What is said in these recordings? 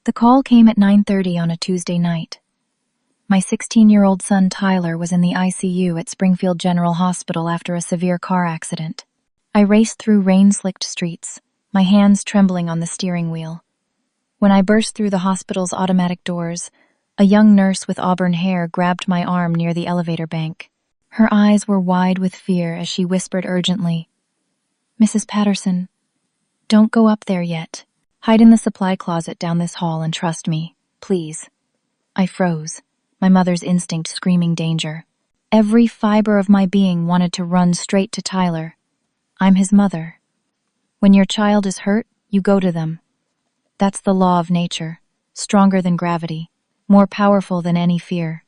The call came at 9:30 on a Tuesday night. My 16-year-old son Tyler was in the ICU at Springfield General Hospital after a severe car accident. I raced through rain-slicked streets, my hands trembling on the steering wheel. When I burst through the hospital's automatic doors, a young nurse with auburn hair grabbed my arm near the elevator bank. Her eyes were wide with fear as she whispered urgently, "Mrs. Patterson, don't go up there yet. Hide in the supply closet down this hall and trust me, please." I froze, my mother's instinct screaming danger. Every fiber of my being wanted to run straight to Tyler. I'm his mother. When your child is hurt, you go to them. That's the law of nature, stronger than gravity, more powerful than any fear.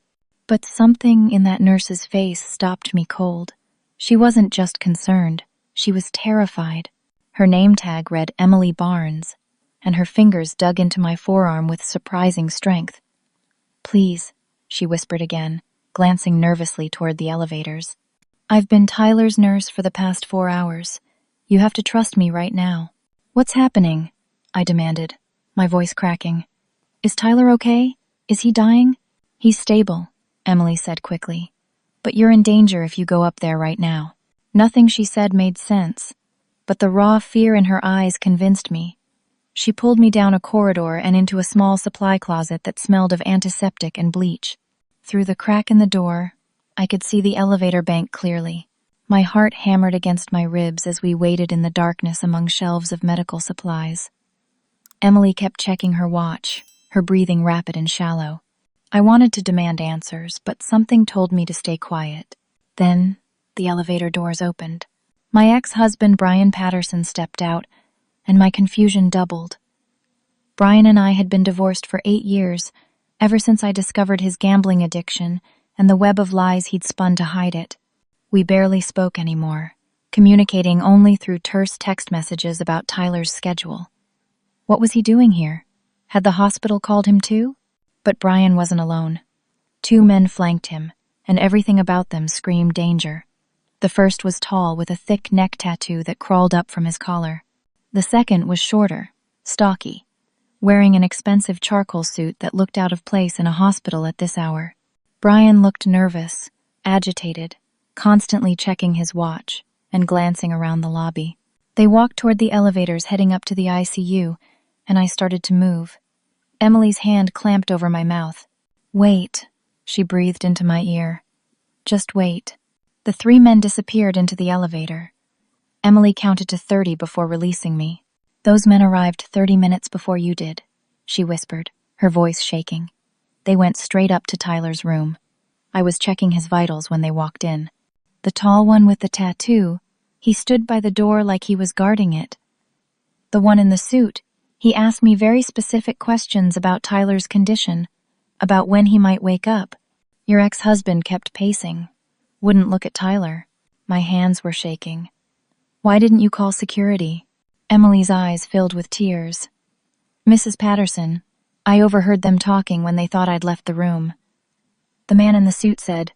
But something in that nurse's face stopped me cold. She wasn't just concerned, she was terrified. Her name tag read Emily Barnes, and her fingers dug into my forearm with surprising strength. "Please," she whispered again, glancing nervously toward the elevators. "I've been Tyler's nurse for the past 4 hours. You have to trust me right now." "What's happening?" I demanded, my voice cracking. "Is Tyler okay? Is he dying?" "He's stable," Emily said quickly. "But you're in danger if you go up there right now." Nothing she said made sense, but the raw fear in her eyes convinced me. She pulled me down a corridor and into a small supply closet that smelled of antiseptic and bleach. Through the crack in the door, I could see the elevator bank clearly. My heart hammered against my ribs as we waited in the darkness among shelves of medical supplies. Emily kept checking her watch, her breathing rapid and shallow. I wanted to demand answers, but something told me to stay quiet. Then, the elevator doors opened. My ex-husband Brian Patterson stepped out, and my confusion doubled. Brian and I had been divorced for 8 years, ever since I discovered his gambling addiction and the web of lies he'd spun to hide it. We barely spoke anymore, communicating only through terse text messages about Tyler's schedule. What was he doing here? Had the hospital called him too? But Brian wasn't alone. 2 men flanked him, and everything about them screamed danger. The first was tall, with a thick neck tattoo that crawled up from his collar. The second was shorter, stocky, wearing an expensive charcoal suit that looked out of place in a hospital at this hour. Brian looked nervous, agitated, constantly checking his watch and glancing around the lobby. They walked toward the elevators heading up to the ICU, and I started to move. Emily's hand clamped over my mouth. "Wait," she breathed into my ear. "Just wait." The 3 men disappeared into the elevator. Emily counted to 30 before releasing me. "Those men arrived 30 minutes before you did," she whispered, her voice shaking. "They went straight up to Tyler's room. I was checking his vitals when they walked in. The tall one with the tattoo, he stood by the door like he was guarding it. The one in the suit, he asked me very specific questions about Tyler's condition, about when he might wake up. Your ex-husband kept pacing, wouldn't look at Tyler." My hands were shaking. "Why didn't you call security?" Emily's eyes filled with tears. "Mrs. Patterson, I overheard them talking when they thought I'd left the room. The man in the suit said,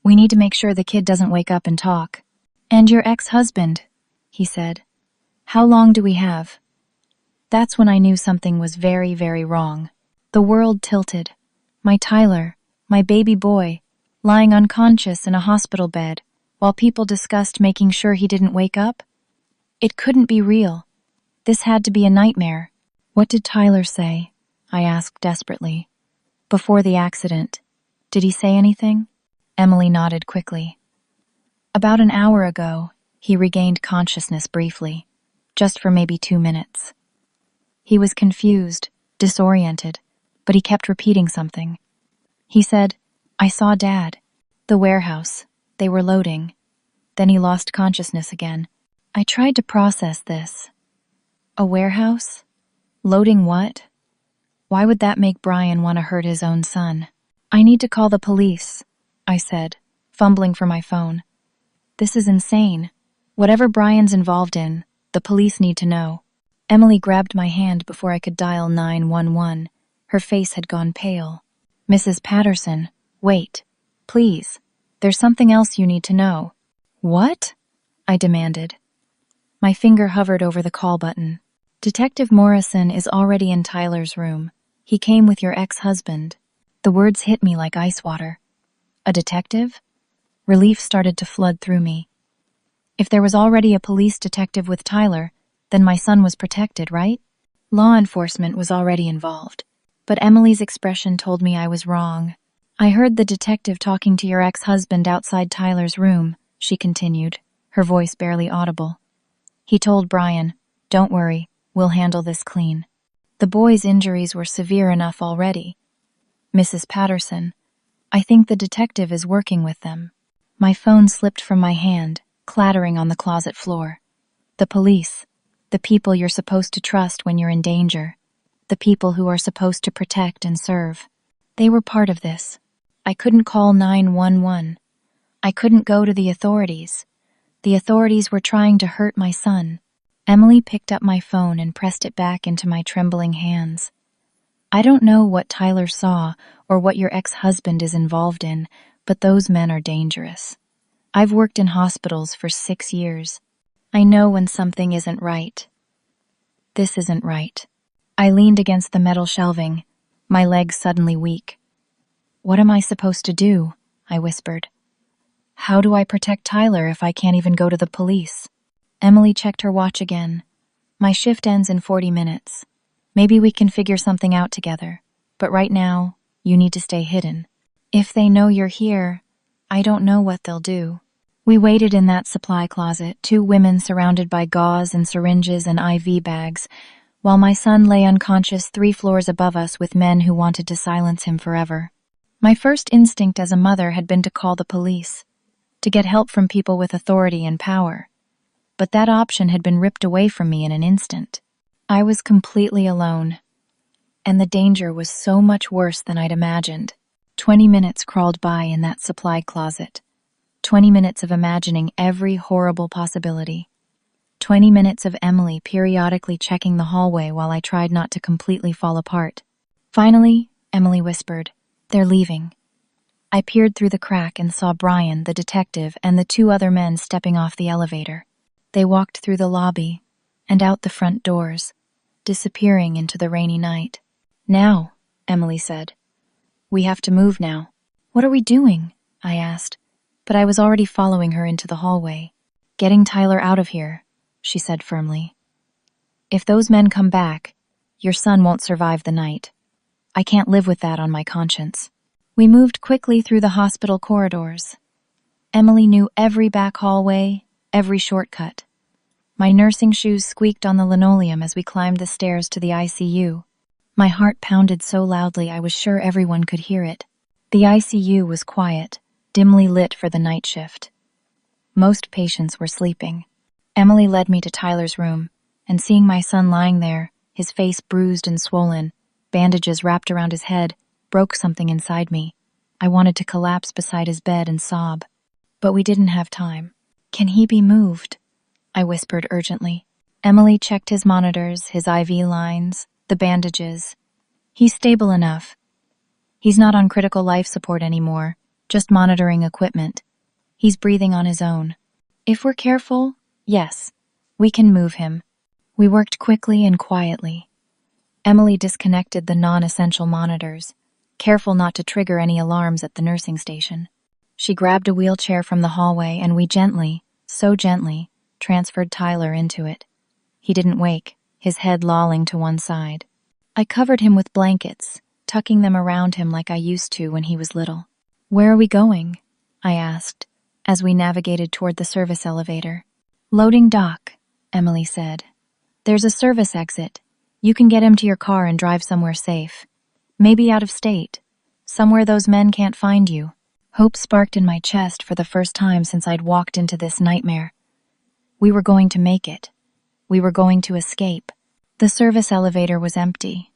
'We need to make sure the kid doesn't wake up and talk.' 'And your ex-husband,' he said. 'How long do we have?' That's when I knew something was very, very wrong. The world tilted. My Tyler, my baby boy, lying unconscious in a hospital bed, while people discussed making sure he didn't wake up? It couldn't be real. This had to be a nightmare. What did Tyler say?" I asked desperately. "Before the accident, did he say anything?" Emily nodded quickly. "About an hour ago, he regained consciousness briefly, just for maybe 2 minutes. He was confused, disoriented, but he kept repeating something. He said, 'I saw Dad. The warehouse. They were loading.' Then he lost consciousness again. I tried to process this. A warehouse? Loading what? Why would that make Brian want to hurt his own son? "I need to call the police," I said, fumbling for my phone. "This is insane. Whatever Brian's involved in, the police need to know." Emily grabbed my hand before I could dial 911. Her face had gone pale. "Mrs. Patterson, wait. Please. There's something else you need to know." "What?" I demanded. My finger hovered over the call button. "Detective Morrison is already in Tyler's room. He came with your ex-husband. The words hit me like ice water. A detective? Relief started to flood through me. If there was already a police detective with Tyler, then my son was protected, right? Law enforcement was already involved. But Emily's expression told me I was wrong. I heard the detective talking to your ex-husband outside Tyler's room, she continued, her voice barely audible. He told Brian, "Don't worry, we'll handle this clean." The boy's injuries were severe enough already. Mrs. Patterson, I think the detective is working with them. My phone slipped from my hand, clattering on the closet floor. The police, the people you're supposed to trust when you're in danger, the people who are supposed to protect and serve. They were part of this. I couldn't call 911. I couldn't go to the authorities. The authorities were trying to hurt my son. Emily picked up my phone and pressed it back into my trembling hands. I don't know what Tyler saw or what your ex-husband is involved in, but those men are dangerous. I've worked in hospitals for 6 years. I know when something isn't right. This isn't right. I leaned against the metal shelving, my legs suddenly weak. What am I supposed to do? I whispered. How do I protect Tyler if I can't even go to the police? Emily checked her watch again. My shift ends in 40 minutes. Maybe we can figure something out together. But right now, you need to stay hidden. If they know you're here, I don't know what they'll do. We waited in that supply closet, 2 women surrounded by gauze and syringes and IV bags, while my son lay unconscious 3 floors above us with men who wanted to silence him forever. My first instinct as a mother had been to call the police, to get help from people with authority and power. But that option had been ripped away from me in an instant. I was completely alone, and the danger was so much worse than I'd imagined. 20 minutes crawled by in that supply closet. 20 minutes of imagining every horrible possibility. 20 minutes of Emily periodically checking the hallway while I tried not to completely fall apart. Finally, Emily whispered, "They're leaving." I peered through the crack and saw Brian, the detective, and the 2 other men stepping off the elevator. They walked through the lobby and out the front doors, disappearing into the rainy night. "Now," Emily said. "We have to move now." "What are we doing?" I asked, but I was already following her into the hallway. "Getting Tyler out of here," she said firmly. "If those men come back, your son won't survive the night. I can't live with that on my conscience." We moved quickly through the hospital corridors. Emily knew every back hallway, every shortcut. My nursing shoes squeaked on the linoleum as we climbed the stairs to the ICU. My heart pounded so loudly I was sure everyone could hear it. The ICU was quiet, dimly lit for the night shift. Most patients were sleeping. Emily led me to Tyler's room, and seeing my son lying there, his face bruised and swollen, bandages wrapped around his head, broke something inside me. I wanted to collapse beside his bed and sob. But we didn't have time. "Can he be moved?" I whispered urgently. Emily checked his monitors, his IV lines, the bandages. "He's stable enough. He's not on critical life support anymore, just monitoring equipment. He's breathing on his own. If we're careful, yes, we can move him." We worked quickly and quietly. Emily disconnected the non-essential monitors, careful not to trigger any alarms at the nursing station. She grabbed a wheelchair from the hallway and we gently, so gently, transferred Tyler into it. He didn't wake, his head lolling to one side. I covered him with blankets, tucking them around him like I used to when he was little. "Where are we going?" I asked, as we navigated toward the service elevator. "Loading dock," Emily said. "There's a service exit. You can get him to your car and drive somewhere safe. Maybe out of state. Somewhere those men can't find you." Hope sparked in my chest for the first time since I'd walked into this nightmare. We were going to make it. We were going to escape. The service elevator was empty.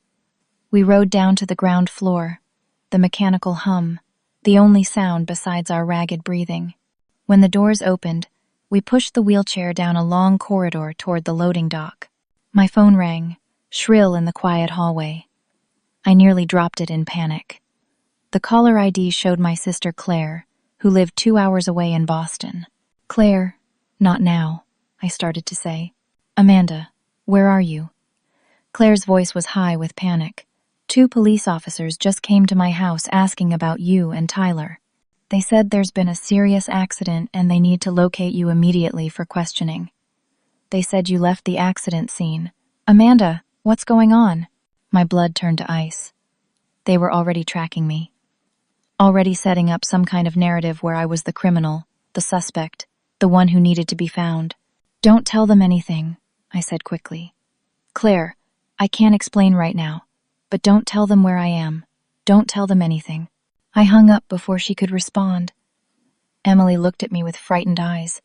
We rode down to the ground floor, the mechanical hum, the only sound besides our ragged breathing. When the doors opened, we pushed the wheelchair down a long corridor toward the loading dock. My phone rang, shrill in the quiet hallway. I nearly dropped it in panic. The caller ID showed my sister Claire, who lived 2 hours away in Boston. "Claire, not now," I started to say. "Amanda, where are you?" Claire's voice was high with panic. 2 police officers just came to my house asking about you and Tyler. They said there's been a serious accident and they need to locate you immediately for questioning. They said you left the accident scene. Amanda, what's going on? My blood turned to ice. They were already tracking me. Already setting up some kind of narrative where I was the criminal, the suspect, the one who needed to be found. Don't tell them anything, I said quickly. Claire, I can't explain right now, but don't tell them where I am. Don't tell them anything. I hung up before she could respond. Emily looked at me with frightened eyes.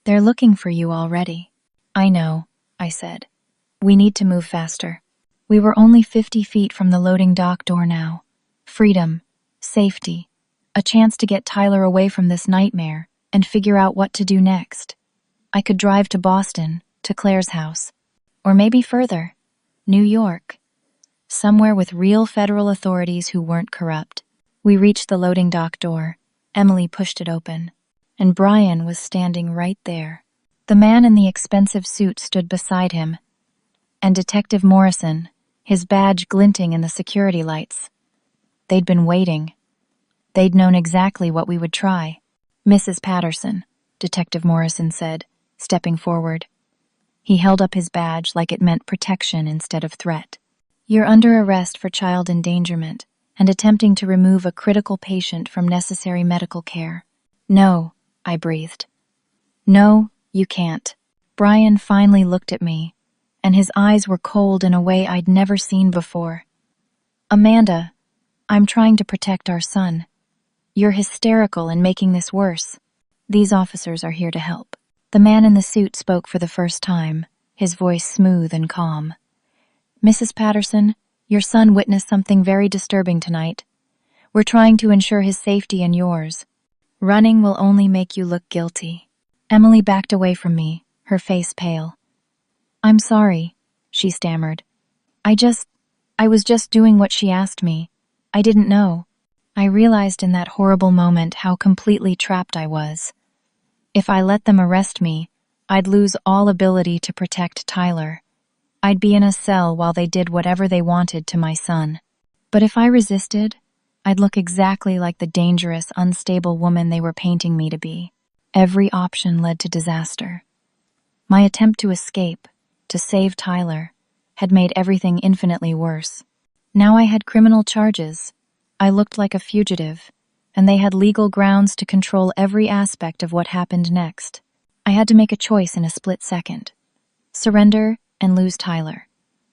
They're looking for you already. I know, I said. We need to move faster. We were only 50 feet from the loading dock door now. Freedom, safety, a chance to get Tyler away from this nightmare and figure out what to do next. I could drive to Boston, to Claire's house, or maybe further, New York, somewhere with real federal authorities who weren't corrupt. We reached the loading dock door. Emily pushed it open, and Brian was standing right there. The man in the expensive suit stood beside him, and Detective Morrison, his badge glinting in the security lights. They'd been waiting. They'd known exactly what we would try. Mrs. Patterson, Detective Morrison said, stepping forward. He held up his badge like it meant protection instead of threat. You're under arrest for child endangerment and attempting to remove a critical patient from necessary medical care. No, I breathed. No, you can't. Brian finally looked at me, and his eyes were cold in a way I'd never seen before. Amanda, I'm trying to protect our son. You're hysterical and making this worse. These officers are here to help. The man in the suit spoke for the first time, his voice smooth and calm. Mrs. Patterson, your son witnessed something very disturbing tonight. We're trying to ensure his safety and yours. Running will only make you look guilty. Emily backed away from me, her face pale. I'm sorry, she stammered. I was just doing what she asked me. I didn't know. I realized in that horrible moment how completely trapped I was. If I let them arrest me, I'd lose all ability to protect Tyler. I'd be in a cell while they did whatever they wanted to my son. But if I resisted, I'd look exactly like the dangerous, unstable woman they were painting me to be. Every option led to disaster. My attempt to escape, to save Tyler, had made everything infinitely worse. Now I had criminal charges. I looked like a fugitive, and they had legal grounds to control every aspect of what happened next. I had to make a choice in a split second. Surrender and lose Tyler,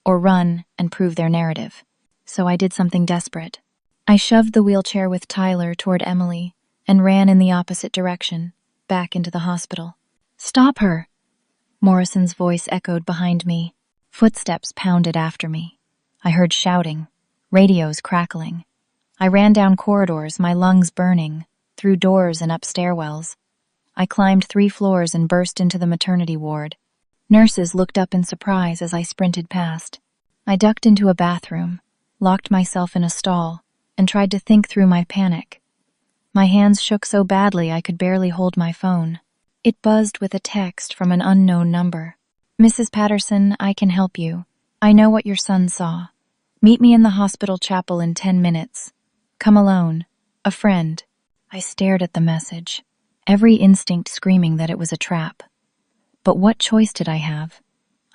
or run and prove their narrative. So I did something desperate. I shoved the wheelchair with Tyler toward Emily and ran in the opposite direction, back into the hospital. Stop her! Morrison's voice echoed behind me. Footsteps pounded after me. I heard shouting, radios crackling. I ran down corridors, my lungs burning, through doors and up stairwells. I climbed 3 floors and burst into the maternity ward. Nurses looked up in surprise as I sprinted past. I ducked into a bathroom, locked myself in a stall, and tried to think through my panic. My hands shook so badly I could barely hold my phone. It buzzed with a text from an unknown number. Mrs. Patterson, I can help you. I know what your son saw. Meet me in the hospital chapel in 10 minutes. Come alone. A friend. I stared at the message, every instinct screaming that it was a trap. But what choice did I have?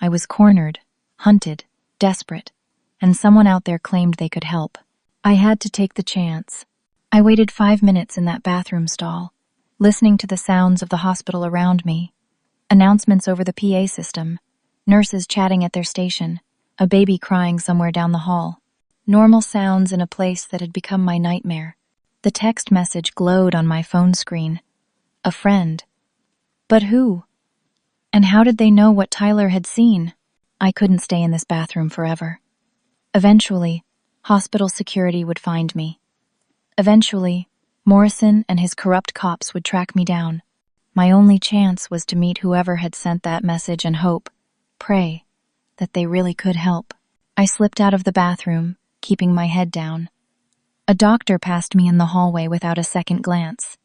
I was cornered, hunted, desperate, and someone out there claimed they could help. I had to take the chance. I waited 5 minutes in that bathroom stall, listening to the sounds of the hospital around me. Announcements over the PA system, nurses chatting at their station, a baby crying somewhere down the hall. Normal sounds in a place that had become my nightmare. The text message glowed on my phone screen. A friend. But who? And how did they know what Tyler had seen? I couldn't stay in this bathroom forever. Eventually, hospital security would find me. Eventually, Morrison and his corrupt cops would track me down. My only chance was to meet whoever had sent that message and hope, pray, that they really could help. I slipped out of the bathroom, keeping my head down. A doctor passed me in the hallway without a second glance.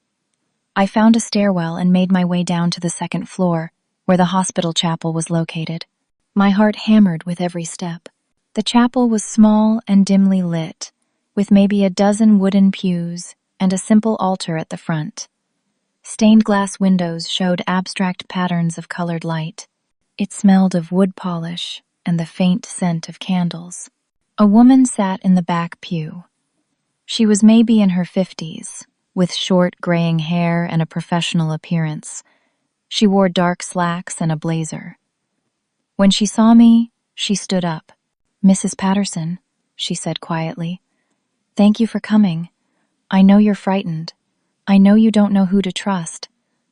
I found a stairwell and made my way down to the 2nd floor, where the hospital chapel was located. My heart hammered with every step. The chapel was small and dimly lit, with maybe a dozen wooden pews and a simple altar at the front. Stained glass windows showed abstract patterns of colored light. It smelled of wood polish and the faint scent of candles. A woman sat in the back pew. She was maybe in her 50s, with short, graying hair and a professional appearance. She wore dark slacks and a blazer. When she saw me, she stood up. "Mrs. Patterson," she said quietly, "thank you for coming. I know you're frightened. I know you don't know who to trust,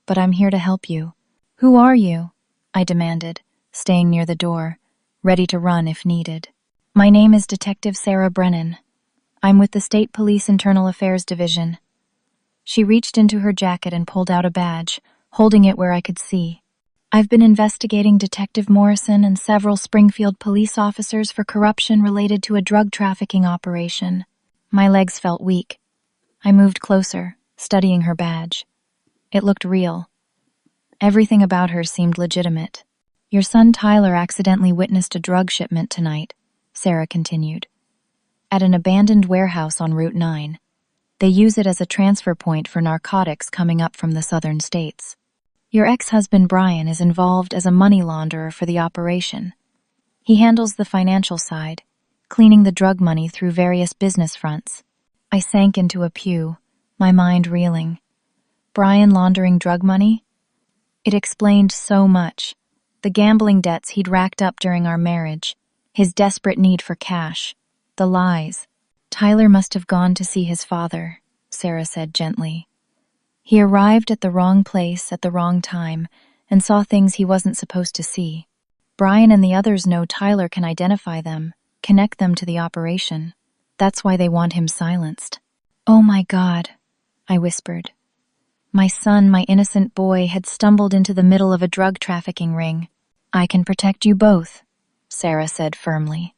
but I'm here to help you." "Who are you?" I demanded, staying near the door, ready to run if needed. "My name is Detective Sarah Brennan. I'm with the State Police Internal Affairs Division." She reached into her jacket and pulled out a badge, holding it where I could see. "I've been investigating Detective Morrison and several Springfield police officers for corruption related to a drug trafficking operation." My legs felt weak. I moved closer, studying her badge. It looked real. Everything about her seemed legitimate. "Your son Tyler accidentally witnessed a drug shipment tonight," Sarah continued, "at an abandoned warehouse on Route 9. They use it as a transfer point for narcotics coming up from the southern states. Your ex-husband Brian is involved as a money launderer for the operation. He handles the financial side, cleaning the drug money through various business fronts." I sank into a pew, my mind reeling. Brian laundering drug money? It explained so much. The gambling debts he'd racked up during our marriage, his desperate need for cash, the lies. "Tyler must have gone to see his father," Sarah said gently. "He arrived at the wrong place at the wrong time and saw things he wasn't supposed to see. Brian and the others know Tyler can identify them, connect them to the operation. That's why they want him silenced." "Oh my God," I whispered. My son, my innocent boy, had stumbled into the middle of a drug trafficking ring. "I can protect you both," Sarah said firmly.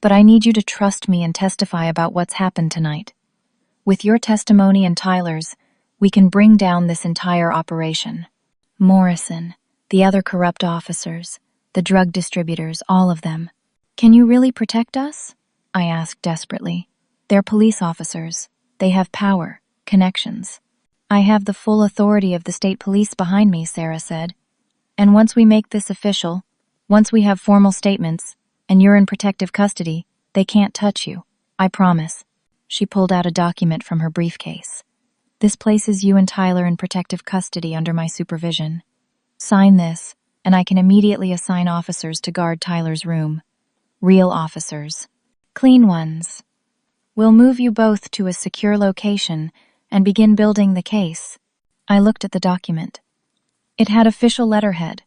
"But I need you to trust me and testify about what's happened tonight. With your testimony and Tyler's, we can bring down this entire operation. Morrison, the other corrupt officers, the drug distributors, all of them. Can you really protect us?" I asked desperately. "They're police officers. They have power, connections." "I have the full authority of the state police behind me," Sarah said. "And once we make this official, once we have formal statements, and you're in protective custody, they can't touch you. I promise." She pulled out a document from her briefcase. "This places you and Tyler in protective custody under my supervision. Sign this, and I can immediately assign officers to guard Tyler's room. Real officers. Clean ones. We'll move you both to a secure location and begin building the case." I looked at the document. It had official letterhead,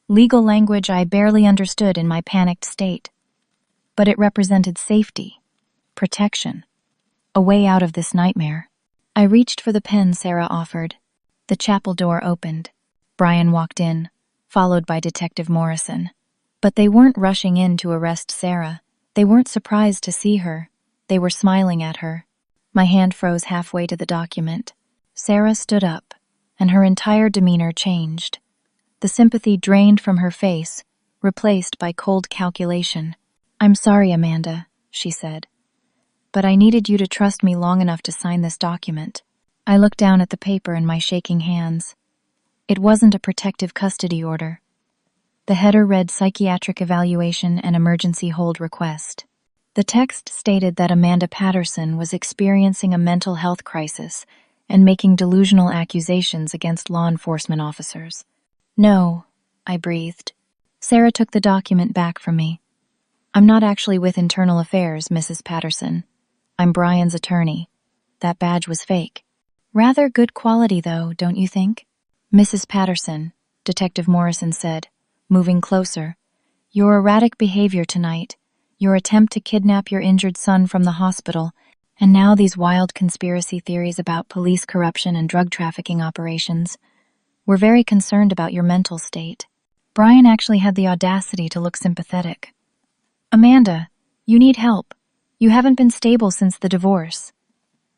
legal language I barely understood in my panicked state. But it represented safety, protection, a way out of this nightmare. I reached for the pen Sarah offered. The chapel door opened. Brian walked in, followed by Detective Morrison. But they weren't rushing in to arrest Sarah. They weren't surprised to see her. They were smiling at her. My hand froze halfway to the document. Sarah stood up, and her entire demeanor changed. The sympathy drained from her face, replaced by cold calculation. "I'm sorry, Amanda," she said, "but I needed you to trust me long enough to sign this document." I looked down at the paper in my shaking hands. It wasn't a protective custody order. The header read psychiatric evaluation and emergency hold request. The text stated that Amanda Patterson was experiencing a mental health crisis and making delusional accusations against law enforcement officers. "No," I breathed. Sarah took the document back from me. "I'm not actually with Internal Affairs, Mrs. Patterson. I'm Brian's attorney. That badge was fake." "Rather good quality, though, don't you think?" "Mrs. Patterson," Detective Morrison said, moving closer, "your erratic behavior tonight, your attempt to kidnap your injured son from the hospital, and now these wild conspiracy theories about police corruption and drug trafficking operations. We're very concerned about your mental state." Brian actually had the audacity to look sympathetic. "Amanda, you need help. You haven't been stable since the divorce.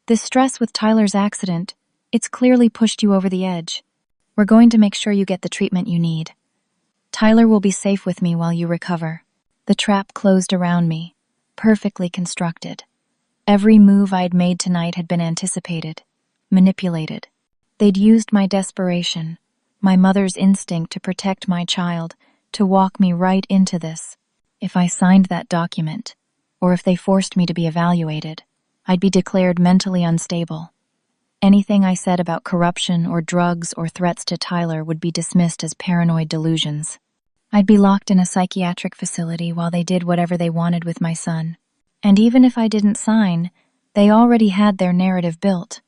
This stress with Tyler's accident, it's clearly pushed you over the edge. We're going to make sure you get the treatment you need. Tyler will be safe with me while you recover." The trap closed around me, perfectly constructed. Every move I'd made tonight had been anticipated, manipulated. They'd used my desperation, my mother's instinct to protect my child, to walk me right into this. If I signed that document, or if they forced me to be evaluated, I'd be declared mentally unstable. Anything I said about corruption or drugs or threats to Tyler would be dismissed as paranoid delusions. I'd be locked in a psychiatric facility while they did whatever they wanted with my son. And even if I didn't sign, they already had their narrative built.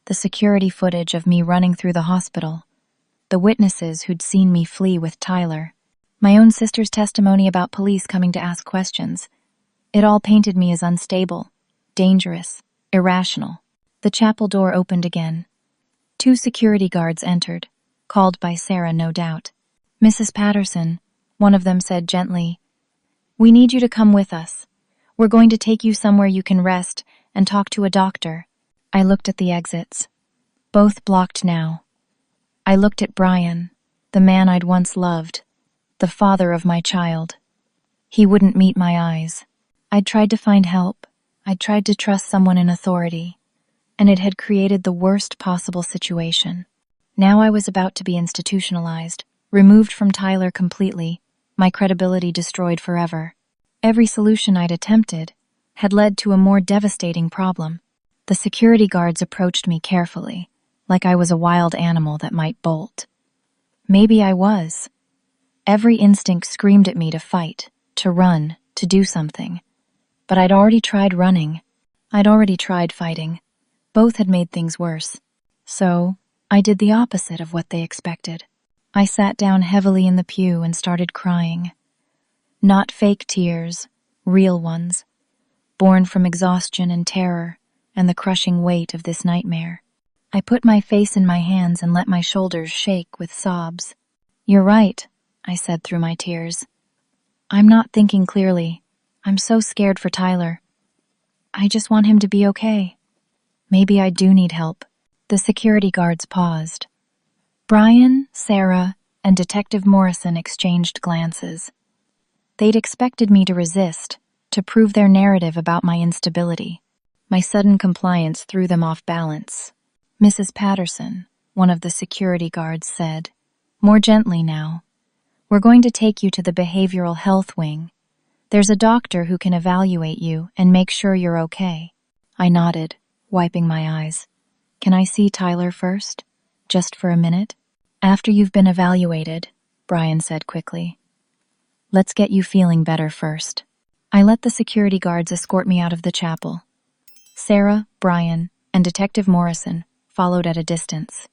The security footage of me running through the hospital, the witnesses who'd seen me flee with Tyler, my own sister's testimony about police coming to ask questions. It all painted me as unstable, dangerous, irrational. The chapel door opened again. 2 security guards entered, called by Sarah, no doubt. "Mrs. Patterson," one of them said gently, "we need you to come with us. We're going to take you somewhere you can rest and talk to a doctor." I looked at the exits. Both blocked now. I looked at Brian, the man I'd once loved, the father of my child. He wouldn't meet my eyes. I'd tried to find help. I'd tried to trust someone in authority, and it had created the worst possible situation. Now I was about to be institutionalized, removed from Tyler completely, my credibility destroyed forever. Every solution I'd attempted had led to a more devastating problem. The security guards approached me carefully, like I was a wild animal that might bolt. Maybe I was. Every instinct screamed at me to fight, to run, to do something. But I'd already tried running. I'd already tried fighting. Both had made things worse. So, I did the opposite of what they expected. I sat down heavily in the pew and started crying. Not fake tears, real ones, born from exhaustion and terror and the crushing weight of this nightmare. I put my face in my hands and let my shoulders shake with sobs. "You're right," I said through my tears. "I'm not thinking clearly. I'm so scared for Tyler. I just want him to be okay. Maybe I do need help." The security guards paused. Brian, Sarah, and Detective Morrison exchanged glances. They'd expected me to resist, to prove their narrative about my instability. My sudden compliance threw them off balance. "Mrs. Patterson," one of the security guards said, more gently now, "we're going to take you to the behavioral health wing. There's a doctor who can evaluate you and make sure you're okay." I nodded, wiping my eyes. "Can I see Tyler first? Just for a minute?" "After you've been evaluated," Brian said quickly. "Let's get you feeling better first." I let the security guards escort me out of the chapel. Sarah, Brian, and Detective Morrison followed at a distance.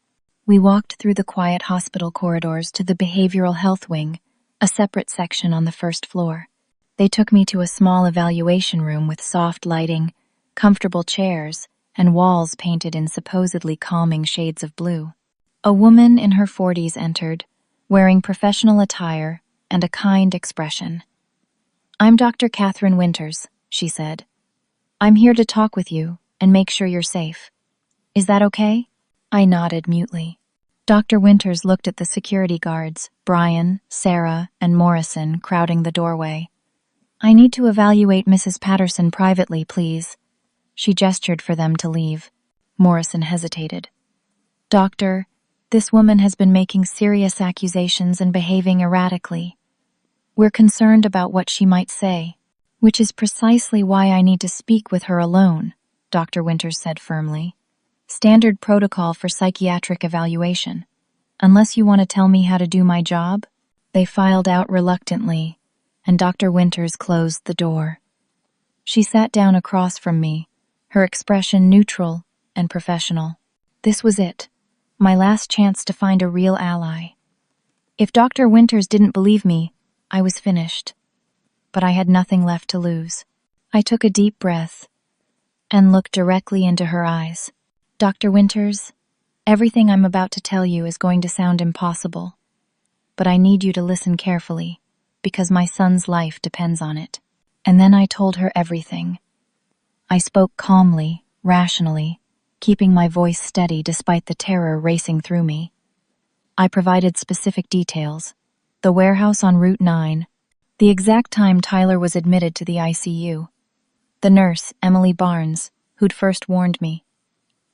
We walked through the quiet hospital corridors to the behavioral health wing, a separate section on the first floor. They took me to a small evaluation room with soft lighting, comfortable chairs, and walls painted in supposedly calming shades of blue. A woman in her 40s entered, wearing professional attire and a kind expression. "I'm Dr. Catherine Winters," she said. "I'm here to talk with you and make sure you're safe. Is that okay?" I nodded mutely. Dr. Winters looked at the security guards, Brian, Sarah, and Morrison crowding the doorway. "I need to evaluate Mrs. Patterson privately, please." She gestured for them to leave. Morrison hesitated. "Doctor, this woman has been making serious accusations and behaving erratically. We're concerned about what she might say." "Which is precisely why I need to speak with her alone," Dr. Winters said firmly. "Standard protocol for psychiatric evaluation. Unless you want to tell me how to do my job." They filed out reluctantly, and Dr. Winters closed the door. She sat down across from me, her expression neutral and professional. This was it, my last chance to find a real ally. If Dr. Winters didn't believe me, I was finished. But I had nothing left to lose. I took a deep breath and looked directly into her eyes. "Dr. Winters, everything I'm about to tell you is going to sound impossible, but I need you to listen carefully, because my son's life depends on it." And then I told her everything. I spoke calmly, rationally, keeping my voice steady despite the terror racing through me. I provided specific details: the warehouse on Route 9, the exact time Tyler was admitted to the ICU, The nurse, Emily Barnes, who'd first warned me.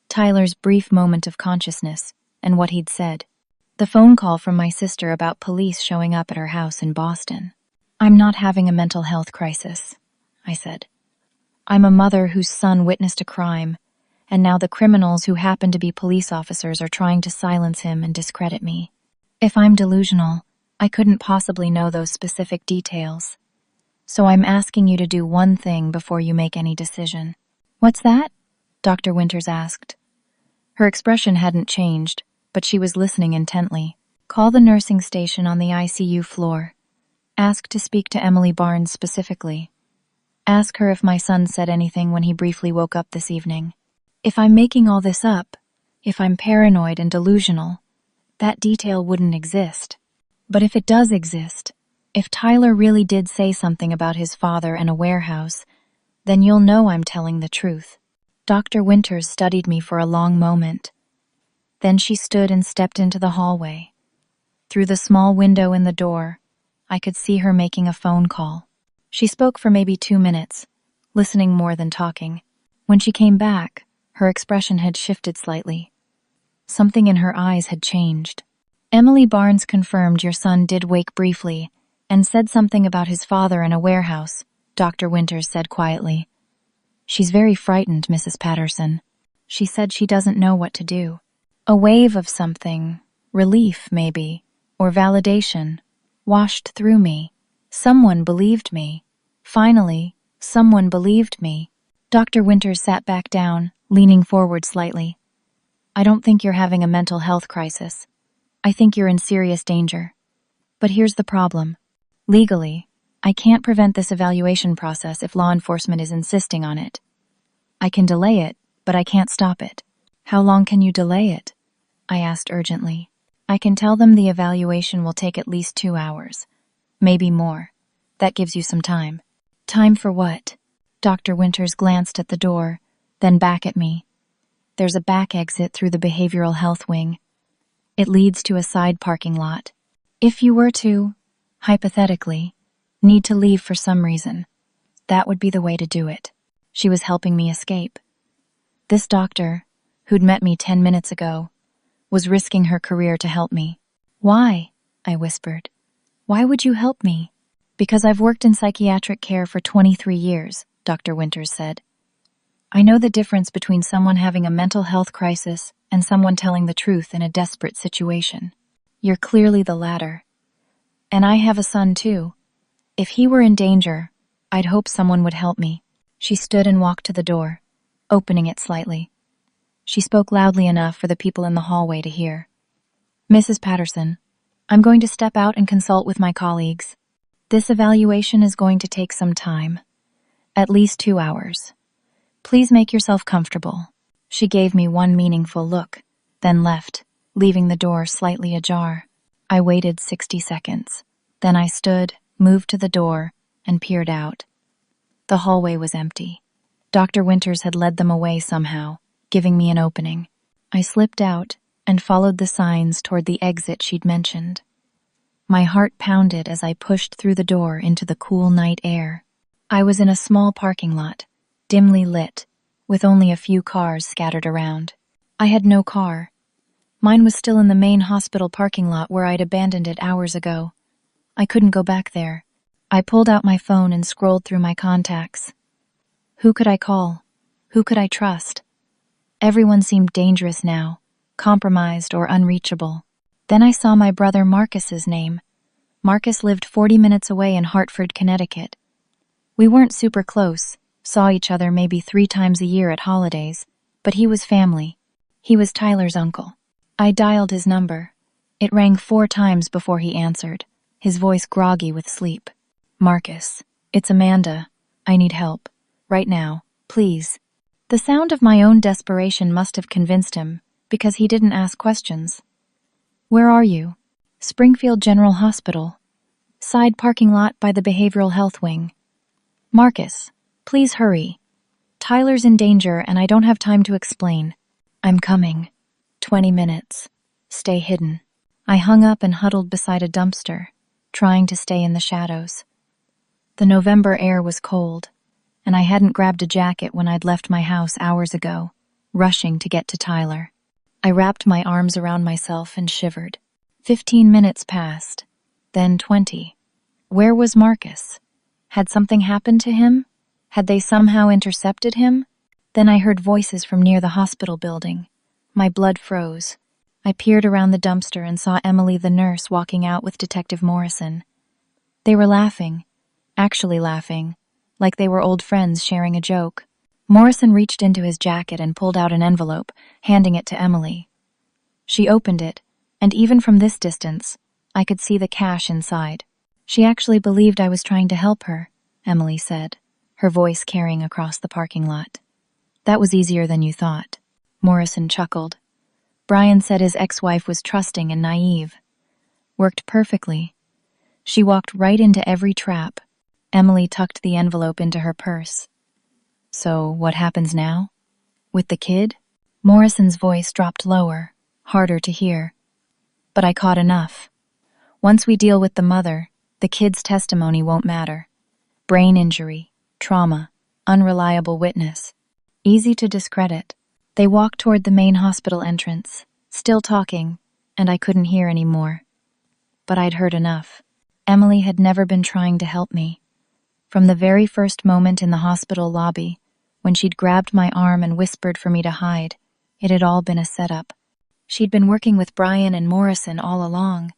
Tyler's brief moment of consciousness, and what he'd said. The phone call from my sister about police showing up at her house in Boston. "I'm not having a mental health crisis," I said. "I'm a mother whose son witnessed a crime, and now the criminals who happen to be police officers are trying to silence him and discredit me. If I'm delusional, I couldn't possibly know those specific details. So I'm asking you to do one thing before you make any decision." "What's that?" Dr. Winters asked. Her expression hadn't changed, but she was listening intently. "Call the nursing station on the ICU floor. Ask to speak to Emily Barnes specifically. Ask her if my son said anything when he briefly woke up this evening. If I'm making all this up, if I'm paranoid and delusional, that detail wouldn't exist. But if it does exist, if Tyler really did say something about his father and a warehouse, then you'll know I'm telling the truth." Dr. Winters studied me for a long moment. Then she stood and stepped into the hallway. Through the small window in the door, I could see her making a phone call. She spoke for maybe 2 minutes, listening more than talking. When she came back, her expression had shifted slightly. Something in her eyes had changed. "Emily Barnes confirmed your son did wake briefly and said something about his father in a warehouse," Dr. Winters said quietly. "She's very frightened, Mrs. Patterson. She said she doesn't know what to do." A wave of something, relief maybe, or validation, washed through me. Someone believed me. Finally, someone believed me. Dr. Winters sat back down, leaning forward slightly. "I don't think you're having a mental health crisis. I think you're in serious danger. But here's the problem. Legally, I can't prevent this evaluation process if law enforcement is insisting on it. I can delay it, but I can't stop it." "How long can you delay it?" I asked urgently. "I can tell them the evaluation will take at least 2 hours. Maybe more. That gives you some time." "Time for what?" Dr. Winters glanced at the door, then back at me. "There's a back exit through the behavioral health wing. It leads to a side parking lot. If you were to, hypothetically, need to leave for some reason, that would be the way to do it." She was helping me escape. This doctor, who'd met me 10 minutes ago, was risking her career to help me. "Why?" I whispered. "Why would you help me?" "Because I've worked in psychiatric care for 23 years, Dr. Winters said. "I know the difference between someone having a mental health crisis and someone telling the truth in a desperate situation. You're clearly the latter. And I have a son too. If he were in danger, I'd hope someone would help me." She stood and walked to the door, opening it slightly. She spoke loudly enough for the people in the hallway to hear. "Mrs. Patterson, I'm going to step out and consult with my colleagues. This evaluation is going to take some time, at least 2 hours. Please make yourself comfortable." She gave me one meaningful look, then left, leaving the door slightly ajar. I waited 60 seconds. Then I stood, moved to the door, and peered out. The hallway was empty. Dr. Winters had led them away somehow, giving me an opening. I slipped out and followed the signs toward the exit she'd mentioned. My heart pounded as I pushed through the door into the cool night air. I was in a small parking lot, dimly lit, with only a few cars scattered around. I had no car. Mine was still in the main hospital parking lot where I'd abandoned it hours ago. I couldn't go back there. I pulled out my phone and scrolled through my contacts. Who could I call? Who could I trust? Everyone seemed dangerous now, compromised or unreachable. Then I saw my brother Marcus's name. Marcus lived 40 minutes away in Hartford, Connecticut. We weren't super close, saw each other maybe 3 times a year at holidays, but he was family. He was Tyler's uncle. I dialed his number. It rang 4 times before he answered, his voice groggy with sleep. "Marcus, it's Amanda. I need help. Right now, please." The sound of my own desperation must have convinced him, because he didn't ask questions. "Where are you?" "Springfield General Hospital. Side parking lot by the behavioral health wing." "Marcus, please hurry. Tyler's in danger and I don't have time to explain." "I'm coming. 20 minutes. Stay hidden." I hung up and huddled beside a dumpster, trying to stay in the shadows. The November air was cold, and I hadn't grabbed a jacket when I'd left my house hours ago, rushing to get to Tyler. I wrapped my arms around myself and shivered. 15 minutes passed, then 20. Where was Marcus? Had something happened to him? Had they somehow intercepted him? Then I heard voices from near the hospital building. My blood froze. I peered around the dumpster and saw Emily the nurse walking out with Detective Morrison. They were laughing, actually laughing, like they were old friends sharing a joke. Morrison reached into his jacket and pulled out an envelope, handing it to Emily. She opened it, and even from this distance, I could see the cash inside. She actually believed I was trying to help her, Emily said, her voice carrying across the parking lot. That was easier than you thought. Morrison chuckled. Brian said his ex-wife was trusting and naive. Worked perfectly. She walked right into every trap. Emily tucked the envelope into her purse. So, what happens now? With the kid? Morrison's voice dropped lower, harder to hear. But I caught enough. Once we deal with the mother, the kid's testimony won't matter. Brain injury, trauma, unreliable witness. Easy to discredit. They walked toward the main hospital entrance, still talking, and I couldn't hear any more. But I'd heard enough. Emily had never been trying to help me. From the very first moment in the hospital lobby, when she'd grabbed my arm and whispered for me to hide, it had all been a setup. She'd been working with Brian and Morrison all along.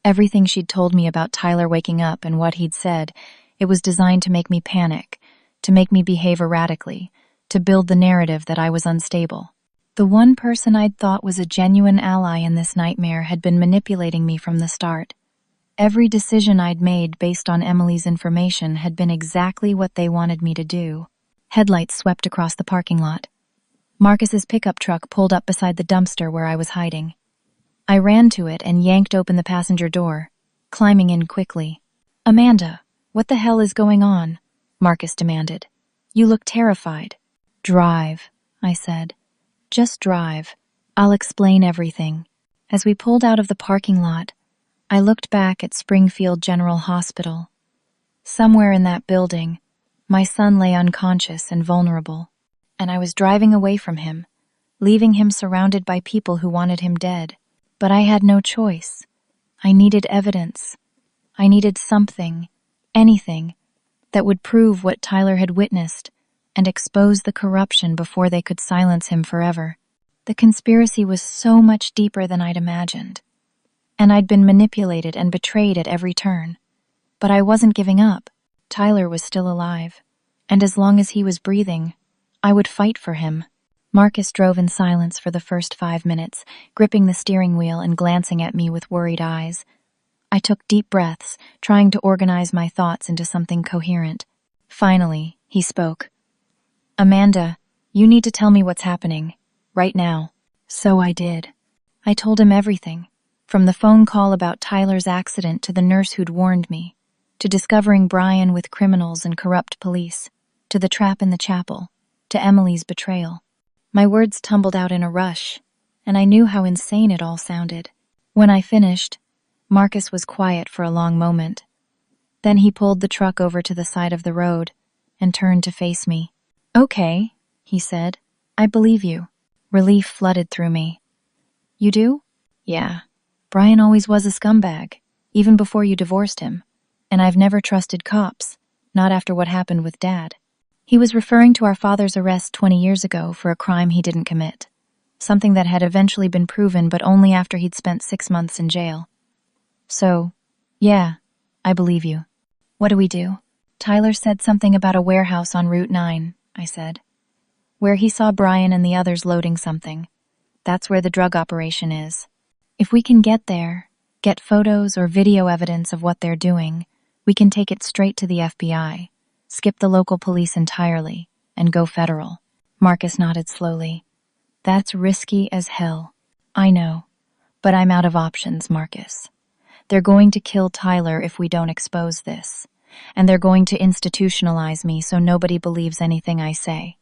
Everything she'd told me about Tyler waking up and what he'd said, it was designed to make me panic, to make me behave erratically, to build the narrative that I was unstable. The one person I'd thought was a genuine ally in this nightmare had been manipulating me from the start. Every decision I'd made based on Emily's information had been exactly what they wanted me to do. Headlights swept across the parking lot. Marcus's pickup truck pulled up beside the dumpster where I was hiding. I ran to it and yanked open the passenger door, climbing in quickly. "Amanda, what the hell is going on?" Marcus demanded. "You look terrified." "Drive," I said. "Just drive. I'll explain everything." As we pulled out of the parking lot, I looked back at Springfield General Hospital. Somewhere in that building, my son lay unconscious and vulnerable, and I was driving away from him, leaving him surrounded by people who wanted him dead. But I had no choice. I needed evidence. I needed something, anything, that would prove what Tyler had witnessed and expose the corruption before they could silence him forever. The conspiracy was so much deeper than I'd imagined. And I'd been manipulated and betrayed at every turn. But I wasn't giving up. Tyler was still alive. And as long as he was breathing, I would fight for him. Marcus drove in silence for the first 5 minutes, gripping the steering wheel and glancing at me with worried eyes. I took deep breaths, trying to organize my thoughts into something coherent. Finally, he spoke. "Amanda, you need to tell me what's happening. Right now." So I did. I told him everything. From the phone call about Tyler's accident to the nurse who'd warned me, to discovering Brian with criminals and corrupt police, to the trap in the chapel, to Emily's betrayal. My words tumbled out in a rush, and I knew how insane it all sounded. When I finished, Marcus was quiet for a long moment. Then he pulled the truck over to the side of the road and turned to face me. "Okay," he said. "I believe you." Relief flooded through me. "You do?" "Yeah. Brian always was a scumbag, even before you divorced him. And I've never trusted cops, not after what happened with Dad." He was referring to our father's arrest 20 years ago for a crime he didn't commit. Something that had eventually been proven, but only after he'd spent 6 months in jail. "So, yeah, I believe you. What do we do?" "Tyler said something about a warehouse on Route 9, I said. "Where he saw Brian and the others loading something. That's where the drug operation is. If we can get there, get photos or video evidence of what they're doing, we can take it straight to the FBI, skip the local police entirely, and go federal." Marcus nodded slowly. "That's risky as hell. I know, but I'm out of options, Marcus. They're going to kill Tyler if we don't expose this, and they're going to institutionalize me so nobody believes anything I say.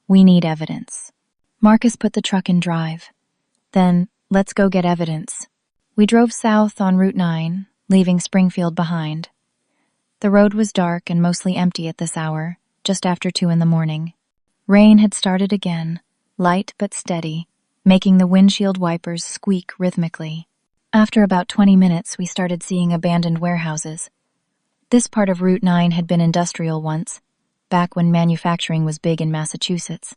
We need evidence." Marcus put the truck in drive. "Then, let's go get evidence." We drove south on Route 9, leaving Springfield behind. The road was dark and mostly empty at this hour, just after 2 in the morning. Rain had started again, light but steady, making the windshield wipers squeak rhythmically. After about 20 minutes, we started seeing abandoned warehouses. This part of Route 9 had been industrial once, back when manufacturing was big in Massachusetts.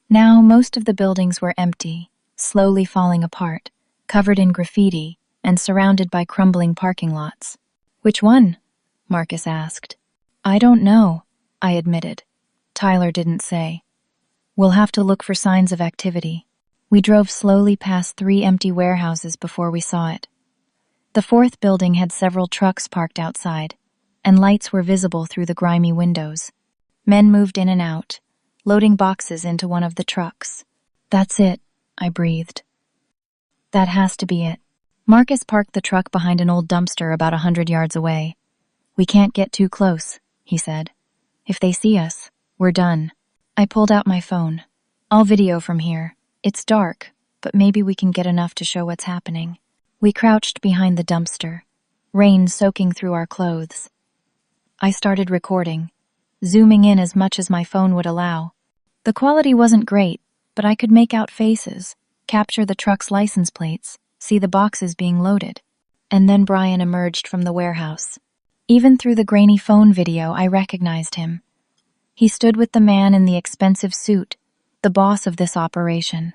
Now, most of the buildings were empty, slowly falling apart, covered in graffiti, and surrounded by crumbling parking lots. "Which one?" Marcus asked. "I don't know," I admitted. Tyler didn't say. "We'll have to look for signs of activity." We drove slowly past 3 empty warehouses before we saw it. The 4th building had several trucks parked outside, and lights were visible through the grimy windows. Men moved in and out, loading boxes into one of the trucks. "That's it," I breathed. "That has to be it." Marcus parked the truck behind an old dumpster about 100 yards away. "We can't get too close," he said. "If they see us, we're done." I pulled out my phone. "I'll video from here. It's dark, but maybe we can get enough to show what's happening." We crouched behind the dumpster, rain soaking through our clothes. I started recording, zooming in as much as my phone would allow. The quality wasn't great, but I could make out faces, capture the truck's license plates, see the boxes being loaded. And then Brian emerged from the warehouse. Even through the grainy phone video, I recognized him. He stood with the man in the expensive suit, the boss of this operation.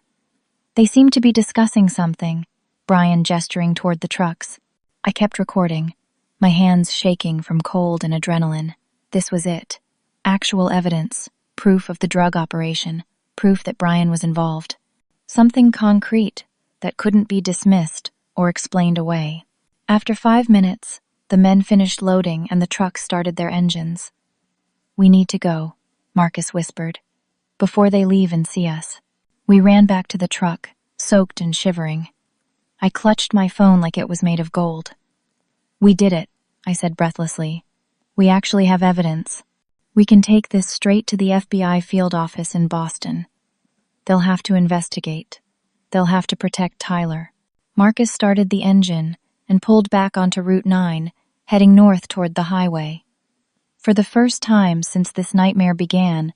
They seemed to be discussing something, Brian gesturing toward the trucks. I kept recording, my hands shaking from cold and adrenaline. This was it. Actual evidence, proof of the drug operation, proof that Brian was involved. Something concrete that couldn't be dismissed or explained away. After 5 minutes, the men finished loading and the trucks started their engines. "We need to go," Marcus whispered, "before they leave and see us." We ran back to the truck, soaked and shivering. I clutched my phone like it was made of gold. "We did it," I said breathlessly. "We actually have evidence. We can take this straight to the FBI field office in Boston. They'll have to investigate. They'll have to protect Tyler." Marcus started the engine and pulled back onto Route 9, heading north toward the highway. For the first time since this nightmare began,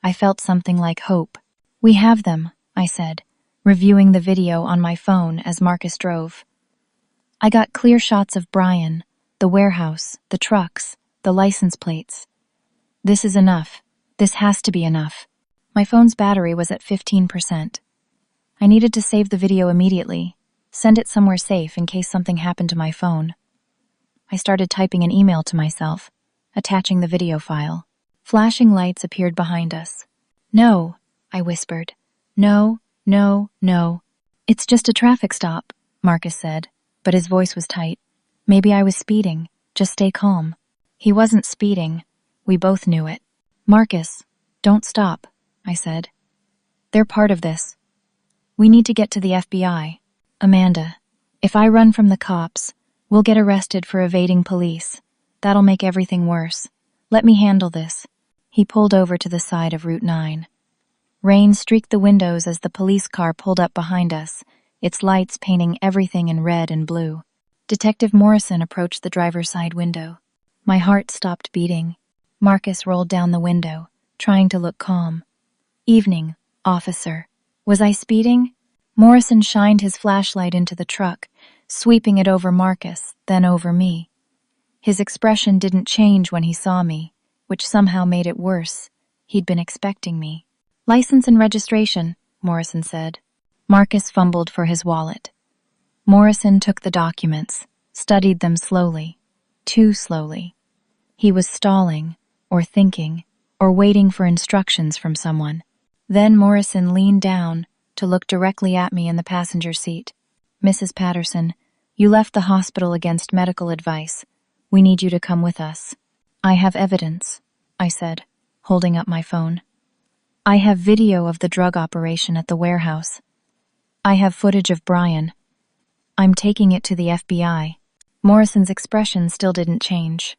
I felt something like hope. "We have them," I said, reviewing the video on my phone as Marcus drove. I got clear shots of Brian, the warehouse, the trucks, the license plates. "This is enough. This has to be enough." My phone's battery was at 15%. I needed to save the video immediately, send it somewhere safe in case something happened to my phone. I started typing an email to myself, attaching the video file. Flashing lights appeared behind us. "No," I whispered. "No, no, no." "It's just a traffic stop," Marcus said, but his voice was tight. Maybe I was speeding. Just stay calm. He wasn't speeding. We both knew it. "Marcus, don't stop," I said. "They're part of this. We need to get to the FBI. Amanda, if I run from the cops, we'll get arrested for evading police. That'll make everything worse. Let me handle this." He pulled over to the side of Route 9. Rain streaked the windows as the police car pulled up behind us, its lights painting everything in red and blue. Detective Morrison approached the driver's side window. My heart stopped beating. Marcus rolled down the window, trying to look calm. "Evening, officer." Was I speeding? Morrison shined his flashlight into the truck, sweeping it over Marcus, then over me. His expression didn't change when he saw me, which somehow made it worse. He'd been expecting me. "License and registration," Morrison said. Marcus fumbled for his wallet. Morrison took the documents, studied them slowly, too slowly. He was stalling, or thinking, or waiting for instructions from someone. Then Morrison leaned down to look directly at me in the passenger seat. "Mrs. Patterson, you left the hospital against medical advice. We need you to come with us." "I have evidence," I said, holding up my phone. "I have video of the drug operation at the warehouse. I have footage of Brian. I'm taking it to the FBI." Morrison's expression still didn't change.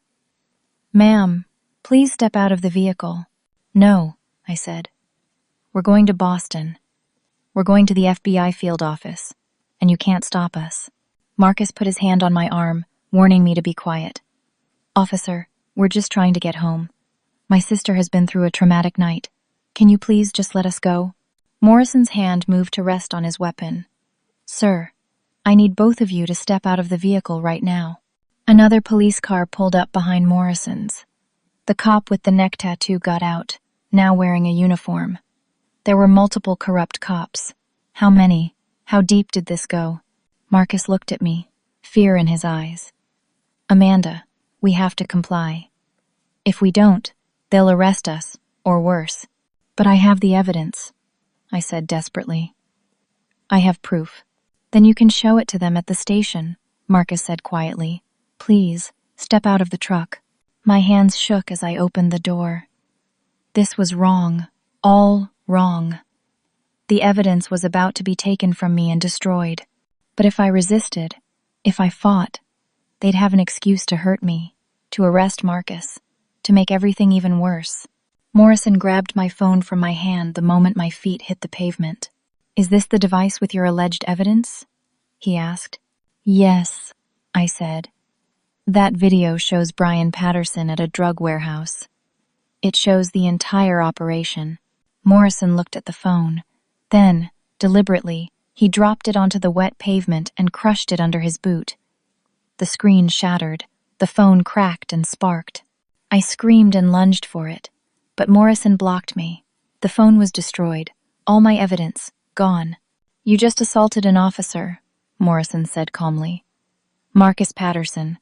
"Ma'am, please step out of the vehicle." "No," I said. "We're going to Boston. We're going to the FBI field office, and you can't stop us." Marcus put his hand on my arm, warning me to be quiet. "Officer, we're just trying to get home. My sister has been through a traumatic night. Can you please just let us go? Morrison's hand moved to rest on his weapon. Sir, I need both of you to step out of the vehicle right now. Another police car pulled up behind Morrison's. The cop with the neck tattoo got out, now wearing a uniform. There were multiple corrupt cops. How many? How deep did this go? Marcus looked at me, fear in his eyes. Amanda, we have to comply. If we don't, they'll arrest us, or worse. But I have the evidence, I said desperately. I have proof. Then you can show it to them at the station, Marcus said quietly. Please, step out of the truck. My hands shook as I opened the door. This was wrong, all wrong. The evidence was about to be taken from me and destroyed. But if I resisted, if I fought, they'd have an excuse to hurt me, to arrest Marcus, to make everything even worse. Morrison grabbed my phone from my hand the moment my feet hit the pavement. Is this the device with your alleged evidence? He asked. Yes, I said. That video shows Brian Patterson at a drug warehouse. It shows the entire operation. Morrison looked at the phone. Then, deliberately, he dropped it onto the wet pavement and crushed it under his boot. The screen shattered. The phone cracked and sparked. I screamed and lunged for it, but Morrison blocked me. The phone was destroyed. All my evidence, gone. You just assaulted an officer, Morrison said calmly. Marcus Patterson.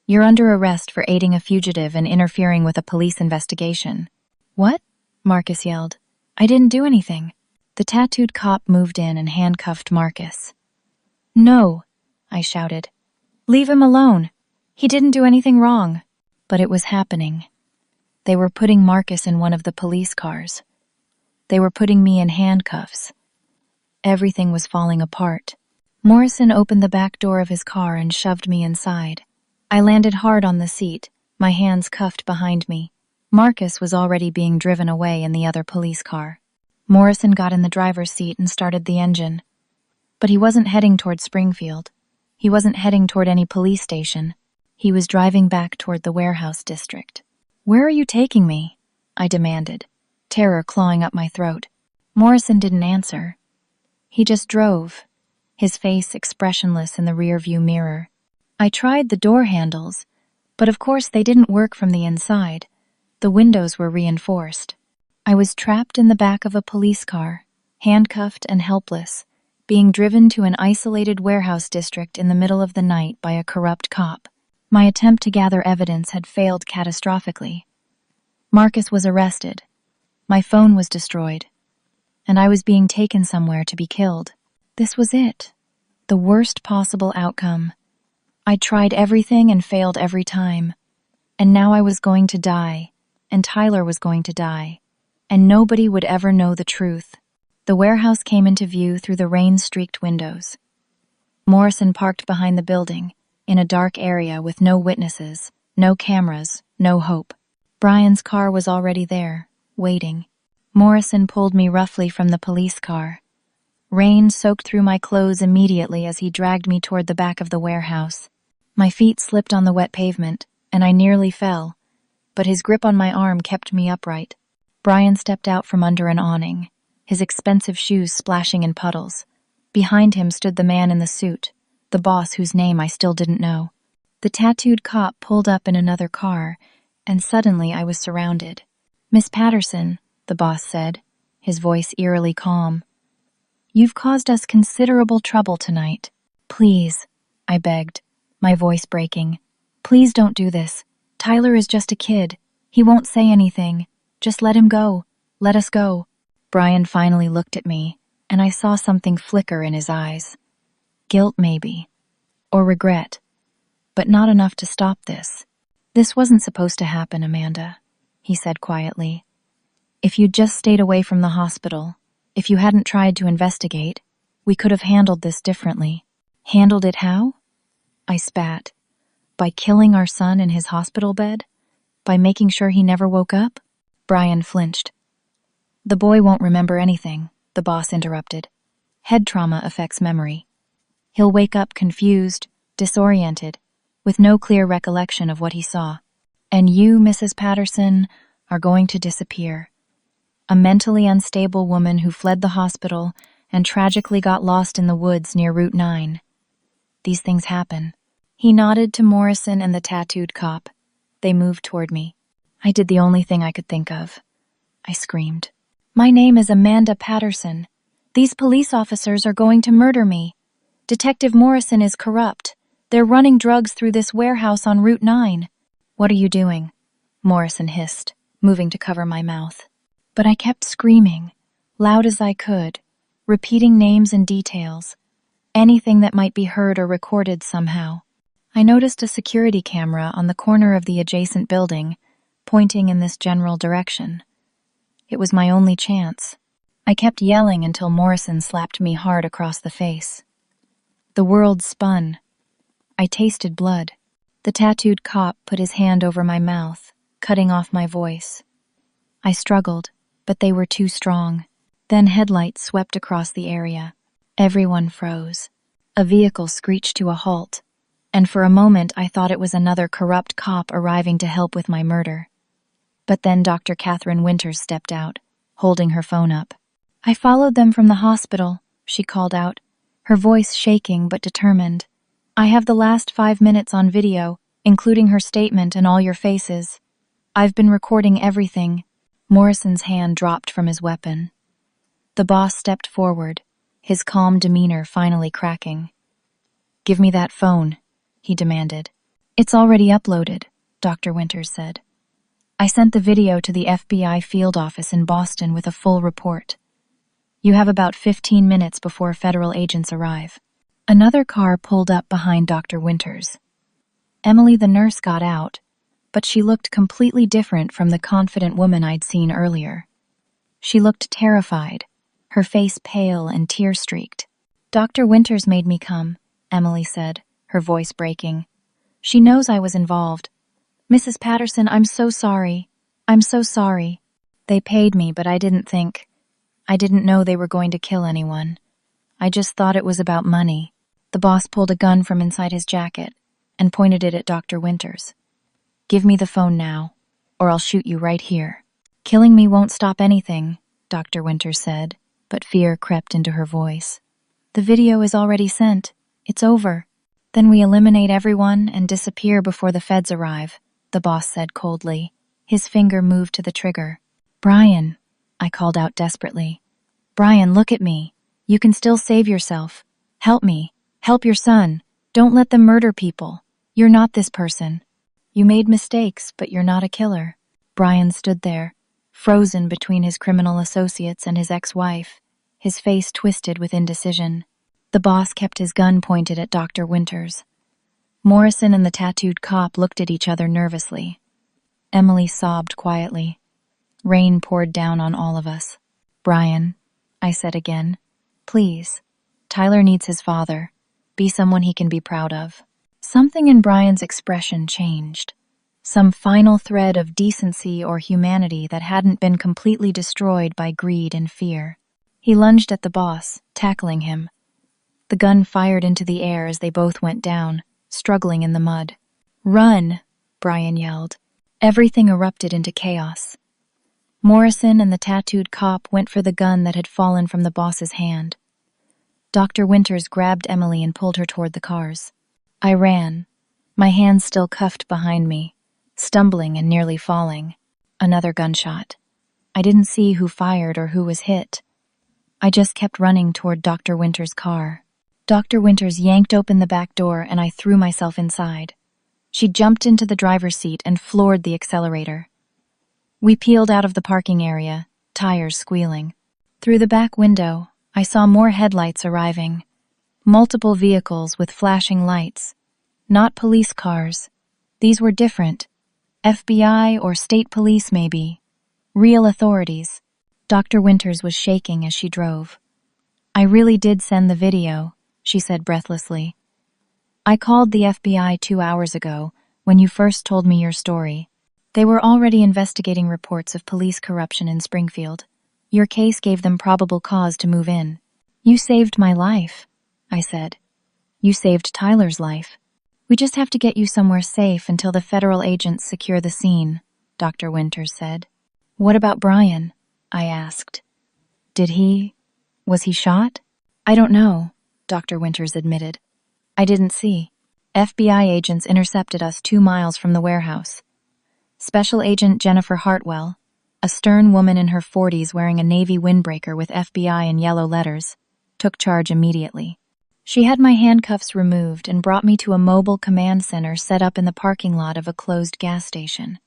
You're under arrest for aiding a fugitive and interfering with a police investigation. What? Marcus yelled. I didn't do anything. The tattooed cop moved in and handcuffed Marcus. No, I shouted. Leave him alone. He didn't do anything wrong. But it was happening. They were putting Marcus in one of the police cars. They were putting me in handcuffs. Everything was falling apart. Morrison opened the back door of his car and shoved me inside. I landed hard on the seat, my hands cuffed behind me. Marcus was already being driven away in the other police car. Morrison got in the driver's seat and started the engine. But he wasn't heading toward Springfield. He wasn't heading toward any police station. He was driving back toward the warehouse district. Where are you taking me? I demanded, terror clawing up my throat. Morrison didn't answer. He just drove, his face expressionless in the rearview mirror. I tried the door handles, but of course they didn't work from the inside. The windows were reinforced. I was trapped in the back of a police car, handcuffed and helpless, being driven to an isolated warehouse district in the middle of the night by a corrupt cop. My attempt to gather evidence had failed catastrophically. Marcus was arrested. My phone was destroyed. And I was being taken somewhere to be killed. This was it. The worst possible outcome. I tried everything and failed every time. And now I was going to die, and Tyler was going to die, and nobody would ever know the truth. The warehouse came into view through the rain-streaked windows. Morrison parked behind the building, in a dark area with no witnesses, no cameras, no hope. Brian's car was already there, waiting. Morrison pulled me roughly from the police car. Rain soaked through my clothes immediately as he dragged me toward the back of the warehouse. My feet slipped on the wet pavement, and I nearly fell, but his grip on my arm kept me upright. Brian stepped out from under an awning, his expensive shoes splashing in puddles. Behind him stood the man in the suit, the boss whose name I still didn't know. The tattooed cop pulled up in another car, and suddenly I was surrounded. Miss Patterson, the boss said, his voice eerily calm. You've caused us considerable trouble tonight. Please, I begged, my voice breaking. Please don't do this. Tyler is just a kid. He won't say anything. Just let him go. Let us go. Brian finally looked at me, and I saw something flicker in his eyes. Guilt, maybe. Or regret. But not enough to stop this. This wasn't supposed to happen, Amanda, he said quietly. If you'd just stayed away from the hospital, if you hadn't tried to investigate, we could have handled this differently. Handled it how? I spat. By killing our son in his hospital bed? By making sure he never woke up? Brian flinched. The boy won't remember anything, the boss interrupted. Head trauma affects memory. He'll wake up confused, disoriented, with no clear recollection of what he saw. And you, Mrs. Patterson, are going to disappear. A mentally unstable woman who fled the hospital and tragically got lost in the woods near Route 9. These things happen. He nodded to Morrison and the tattooed cop. They moved toward me. I did the only thing I could think of. I screamed. My name is Amanda Patterson. These police officers are going to murder me. Detective Morrison is corrupt. They're running drugs through this warehouse on Route 9. What are you doing? Morrison hissed, moving to cover my mouth. But I kept screaming, loud as I could, repeating names and details, anything that might be heard or recorded somehow. I noticed a security camera on the corner of the adjacent building, pointing in this general direction. It was my only chance. I kept yelling until Morrison slapped me hard across the face. The world spun. I tasted blood. The tattooed cop put his hand over my mouth, cutting off my voice. I struggled, but they were too strong. Then headlights swept across the area. Everyone froze. A vehicle screeched to a halt, and for a moment I thought it was another corrupt cop arriving to help with my murder. But then Dr. Catherine Winters stepped out, holding her phone up. I followed them from the hospital, she called out, her voice shaking but determined. I have the last 5 minutes on video, including her statement and all your faces. I've been recording everything. Morrison's hand dropped from his weapon. The boss stepped forward, his calm demeanor finally cracking. Give me that phone, he demanded. It's already uploaded, Dr. Winters said. I sent the video to the FBI field office in Boston with a full report. You have about 15 minutes before federal agents arrive. Another car pulled up behind Dr. Winters. Emily the nurse got out, but she looked completely different from the confident woman I'd seen earlier. She looked terrified, her face pale and tear-streaked. Dr. Winters made me come, Emily said, her voice breaking. She knows I was involved. Mrs. Patterson, I'm so sorry. I'm so sorry. They paid me, but I didn't know they were going to kill anyone. I just thought it was about money. The boss pulled a gun from inside his jacket and pointed it at Dr. Winters. Give me the phone now, or I'll shoot you right here. Killing me won't stop anything, Dr. Winters said, but fear crept into her voice. The video is already sent. It's over. Then we eliminate everyone and disappear before the feds arrive, the boss said coldly. His finger moved to the trigger. Brian, I called out desperately. Brian, look at me. You can still save yourself. Help me. Help your son. Don't let them murder people. You're not this person. You made mistakes, but you're not a killer. Brian stood there, frozen between his criminal associates and his ex-wife, his face twisted with indecision. The boss kept his gun pointed at Dr. Winters. Morrison and the tattooed cop looked at each other nervously. Emily sobbed quietly. Rain poured down on all of us. Brian, I said again, please. Tyler needs his father. Be someone he can be proud of. Something in Brian's expression changed. Some final thread of decency or humanity that hadn't been completely destroyed by greed and fear. He lunged at the boss, tackling him. The gun fired into the air as they both went down, struggling in the mud. Run, Brian yelled. Everything erupted into chaos. Morrison and the tattooed cop went for the gun that had fallen from the boss's hand. Dr. Winters grabbed Emily and pulled her toward the cars. I ran, my hands still cuffed behind me, stumbling and nearly falling. Another gunshot. I didn't see who fired or who was hit. I just kept running toward Dr. Winters' car. Dr. Winters yanked open the back door and I threw myself inside. She jumped into the driver's seat and floored the accelerator. We peeled out of the parking area, tires squealing. Through the back window, I saw more headlights arriving. Multiple vehicles with flashing lights. Not police cars. These were different. FBI or state police, maybe. Real authorities. Dr. Winters was shaking as she drove. I really did send the video, she said breathlessly. I called the FBI 2 hours ago when you first told me your story. They were already investigating reports of police corruption in Springfield. Your case gave them probable cause to move in. You saved my life, I said. You saved Tyler's life. We just have to get you somewhere safe until the federal agents secure the scene, Dr. Winters said. "What about Brian?" I asked. Was he shot?" "I don't know," Dr. Winters admitted. "I didn't see. FBI agents intercepted us 2 miles from the warehouse. Special Agent Jennifer Hartwell, a stern woman in her 40s wearing a navy windbreaker with FBI in yellow letters, took charge immediately. She had my handcuffs removed and brought me to a mobile command center set up in the parking lot of a closed gas station.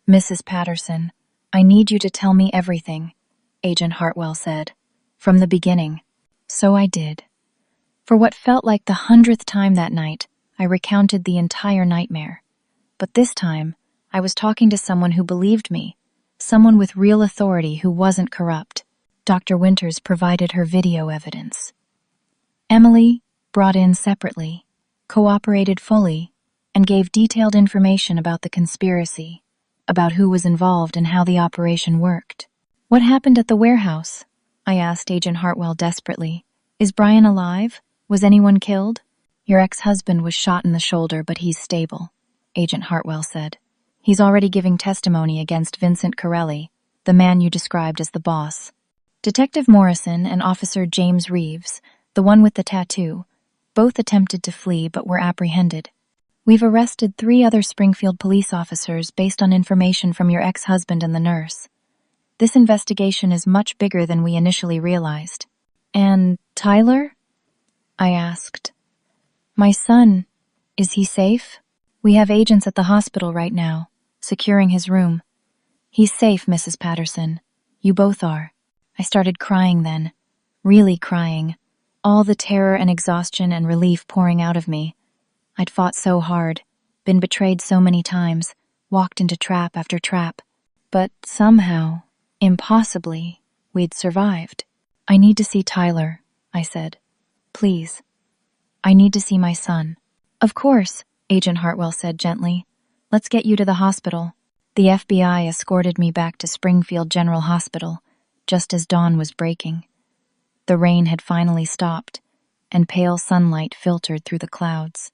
"Mrs. Patterson, I need you to tell me everything," Agent Hartwell said, "from the beginning." So I did. For what felt like the 100th time that night, I recounted the entire nightmare. But this time, I was talking to someone who believed me, someone with real authority who wasn't corrupt. Dr. Winters provided her video evidence. Emily, brought in separately, cooperated fully, and gave detailed information about the conspiracy, about who was involved and how the operation worked. "What happened at the warehouse?" I asked Agent Hartwell desperately. "Is Brian alive? Was anyone killed?" "Your ex-husband was shot in the shoulder, but he's stable," Agent Hartwell said. "He's already giving testimony against Vincent Corelli, the man you described as the boss. Detective Morrison and Officer James Reeves, the one with the tattoo, both attempted to flee but were apprehended. We've arrested 3 other Springfield police officers based on information from your ex-husband and the nurse. This investigation is much bigger than we initially realized." "And Tyler?" I asked. "My son, is he safe?" "We have agents at the hospital right now, securing his room." "He's safe, Mrs. Patterson. You both are." I started crying then, really crying, all the terror and exhaustion and relief pouring out of me. I'd fought so hard, been betrayed so many times, walked into trap after trap. But somehow, impossibly, we'd survived. "I need to see Tyler," I said. "Please. I need to see my son." "Of course," Agent Hartwell said gently. "Let's get you to the hospital." The FBI escorted me back to Springfield General Hospital, just as dawn was breaking. The rain had finally stopped, and pale sunlight filtered through the clouds.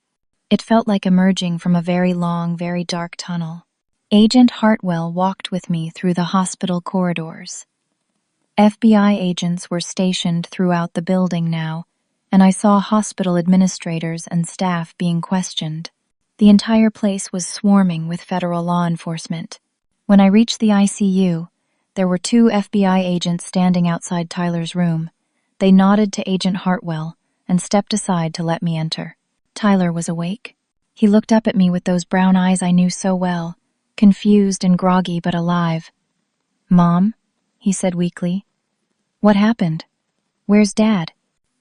It felt like emerging from a very long, very dark tunnel. Agent Hartwell walked with me through the hospital corridors. FBI agents were stationed throughout the building now, and I saw hospital administrators and staff being questioned. The entire place was swarming with federal law enforcement. When I reached the ICU, there were 2 FBI agents standing outside Tyler's room. They nodded to Agent Hartwell and stepped aside to let me enter. Tyler was awake. He looked up at me with those brown eyes I knew so well, confused and groggy but alive. "Mom," he said weakly. "What happened? Where's Dad?"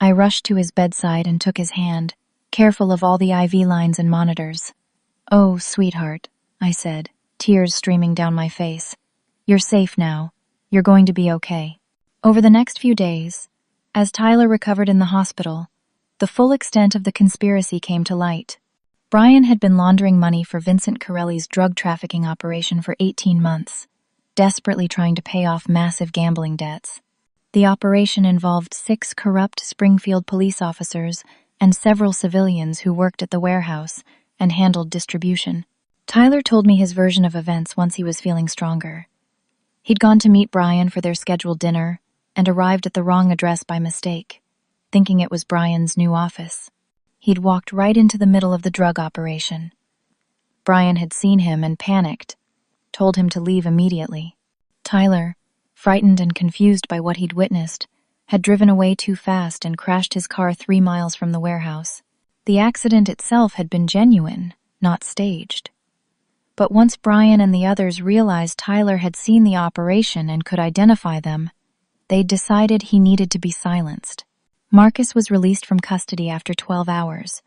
I rushed to his bedside and took his hand, careful of all the IV lines and monitors. "Oh, sweetheart," I said, tears streaming down my face. "You're safe now. You're going to be okay." Over the next few days, as Tyler recovered in the hospital, the full extent of the conspiracy came to light. Brian had been laundering money for Vincent Corelli's drug trafficking operation for 18 months, desperately trying to pay off massive gambling debts. The operation involved 6 corrupt Springfield police officers and several civilians who worked at the warehouse and handled distribution. Tyler told me his version of events once he was feeling stronger. He'd gone to meet Brian for their scheduled dinner and arrived at the wrong address by mistake, thinking it was Brian's new office. He'd walked right into the middle of the drug operation. Brian had seen him and panicked, told him to leave immediately. Tyler, frightened and confused by what he'd witnessed, had driven away too fast and crashed his car 3 miles from the warehouse. The accident itself had been genuine, not staged. But once Brian and the others realized Tyler had seen the operation and could identify them, they'd decided he needed to be silenced. Marcus was released from custody after 12 hours.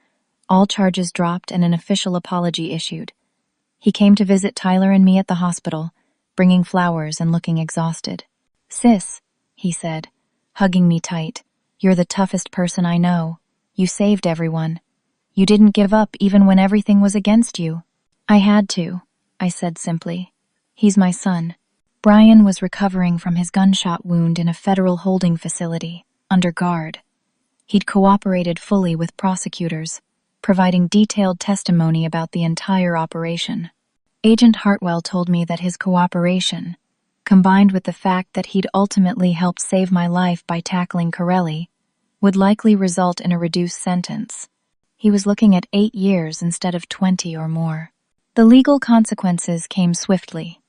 All charges dropped and an official apology issued. He came to visit Tyler and me at the hospital, bringing flowers and looking exhausted. "Sis," he said, hugging me tight, "you're the toughest person I know. You saved everyone. You didn't give up even when everything was against you." "I had to," I said simply. "He's my son." Brian was recovering from his gunshot wound in a federal holding facility, under guard. He'd cooperated fully with prosecutors, providing detailed testimony about the entire operation. Agent Hartwell told me that his cooperation, combined with the fact that he'd ultimately helped save my life by tackling Corelli, would likely result in a reduced sentence. He was looking at 8 years instead of 20 or more. The legal consequences came swiftly.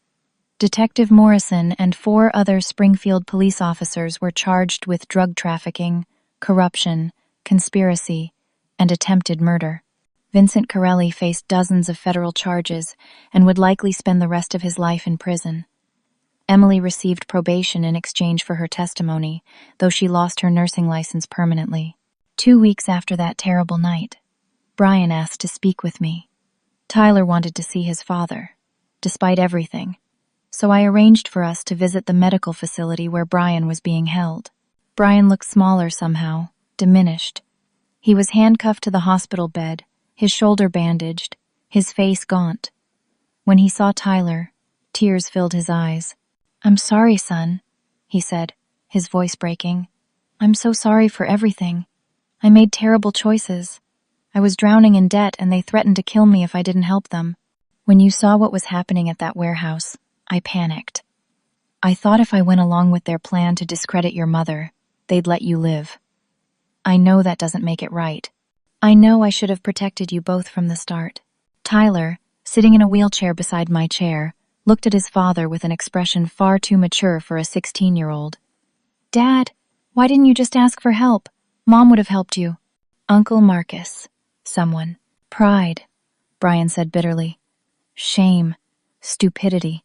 Detective Morrison and 4 other Springfield police officers were charged with drug trafficking, corruption, conspiracy, and attempted murder. Vincent Corelli faced dozens of federal charges and would likely spend the rest of his life in prison. Emily received probation in exchange for her testimony, though she lost her nursing license permanently. 2 weeks after that terrible night, Brian asked to speak with me. Tyler wanted to see his father, despite everything, so I arranged for us to visit the medical facility where Brian was being held. Brian looked smaller somehow, diminished. He was handcuffed to the hospital bed, his shoulder bandaged, his face gaunt. When he saw Tyler, tears filled his eyes. "I'm sorry, son," he said, his voice breaking. "I'm so sorry for everything. I made terrible choices. I was drowning in debt and they threatened to kill me if I didn't help them. When you saw what was happening at that warehouse, I panicked. I thought if I went along with their plan to discredit your mother, they'd let you live. I know that doesn't make it right. I know I should have protected you both from the start." Tyler, sitting in a wheelchair beside my chair, looked at his father with an expression far too mature for a 16-year-old. "Dad, why didn't you just ask for help? Mom would have helped you." "Uncle Marcus," someone. "Pride," Brian said bitterly. "Shame. Stupidity.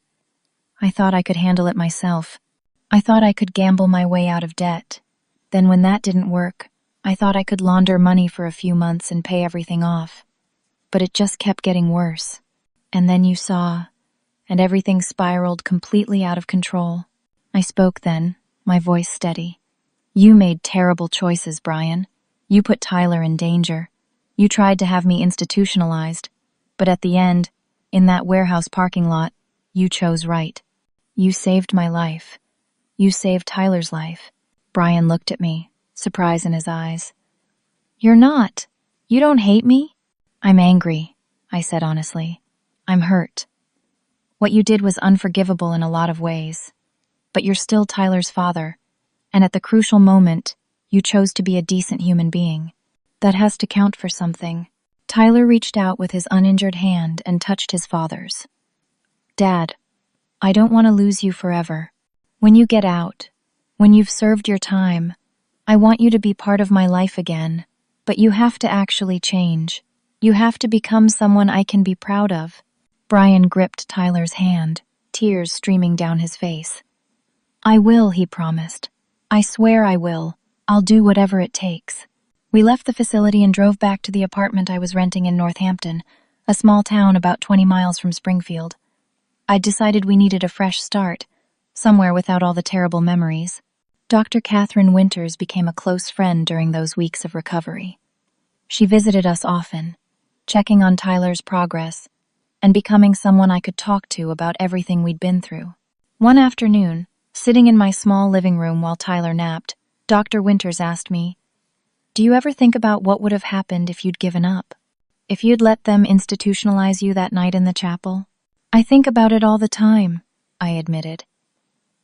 I thought I could handle it myself. I thought I could gamble my way out of debt. Then when that didn't work, I thought I could launder money for a few months and pay everything off. But it just kept getting worse. And then you saw, and everything spiraled completely out of control." I spoke then, my voice steady. "You made terrible choices, Brian. You put Tyler in danger. You tried to have me institutionalized. But at the end, in that warehouse parking lot, you chose right. You saved my life. You saved Tyler's life." Brian looked at me, surprise in his eyes. "You're not. You don't hate me?" "I'm angry," I said honestly. "I'm hurt. What you did was unforgivable in a lot of ways. But you're still Tyler's father, and at the crucial moment, you chose to be a decent human being. That has to count for something." Tyler reached out with his uninjured hand and touched his father's. "Dad, I don't want to lose you forever. When you get out, when you've served your time, I want you to be part of my life again. But you have to actually change. You have to become someone I can be proud of." Brian gripped Tyler's hand, tears streaming down his face. "I will," he promised. "I swear I will. I'll do whatever it takes." We left the facility and drove back to the apartment I was renting in Northampton, a small town about 20 miles from Springfield. I'd decided we needed a fresh start, somewhere without all the terrible memories. Dr. Catherine Winters became a close friend during those weeks of recovery. She visited us often, checking on Tyler's progress, and becoming someone I could talk to about everything we'd been through. One afternoon, sitting in my small living room while Tyler napped, Dr. Winters asked me, "Do you ever think about what would have happened if you'd given up? If you'd let them institutionalize you that night in the chapel?" "I think about it all the time," I admitted.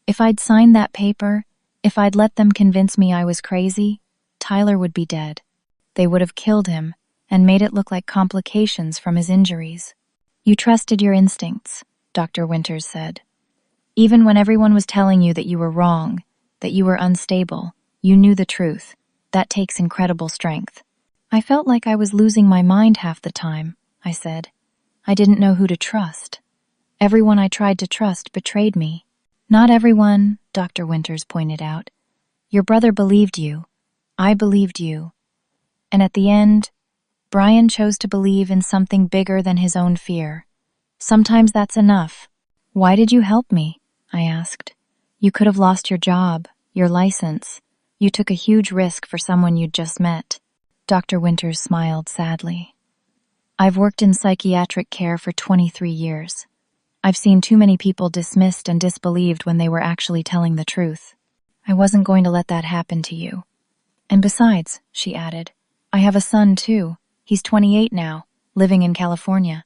"If I'd signed that paper, if I'd let them convince me I was crazy, Tyler would be dead. They would have killed him and made it look like complications from his injuries." "You trusted your instincts," Dr. Winters said. "Even when everyone was telling you that you were wrong, that you were unstable, you knew the truth. That takes incredible strength." "I felt like I was losing my mind half the time," I said. "I didn't know who to trust. Everyone I tried to trust betrayed me." "Not everyone," Dr. Winters pointed out. "Your brother believed you. I believed you. And at the end, Brian chose to believe in something bigger than his own fear. Sometimes that's enough." "Why did you help me?" I asked. "You could have lost your job, your license. You took a huge risk for someone you'd just met." Dr. Winters smiled sadly. "I've worked in psychiatric care for 23 years. I've seen too many people dismissed and disbelieved when they were actually telling the truth. I wasn't going to let that happen to you. And besides," she added, "I have a son too. He's 28 now, living in California.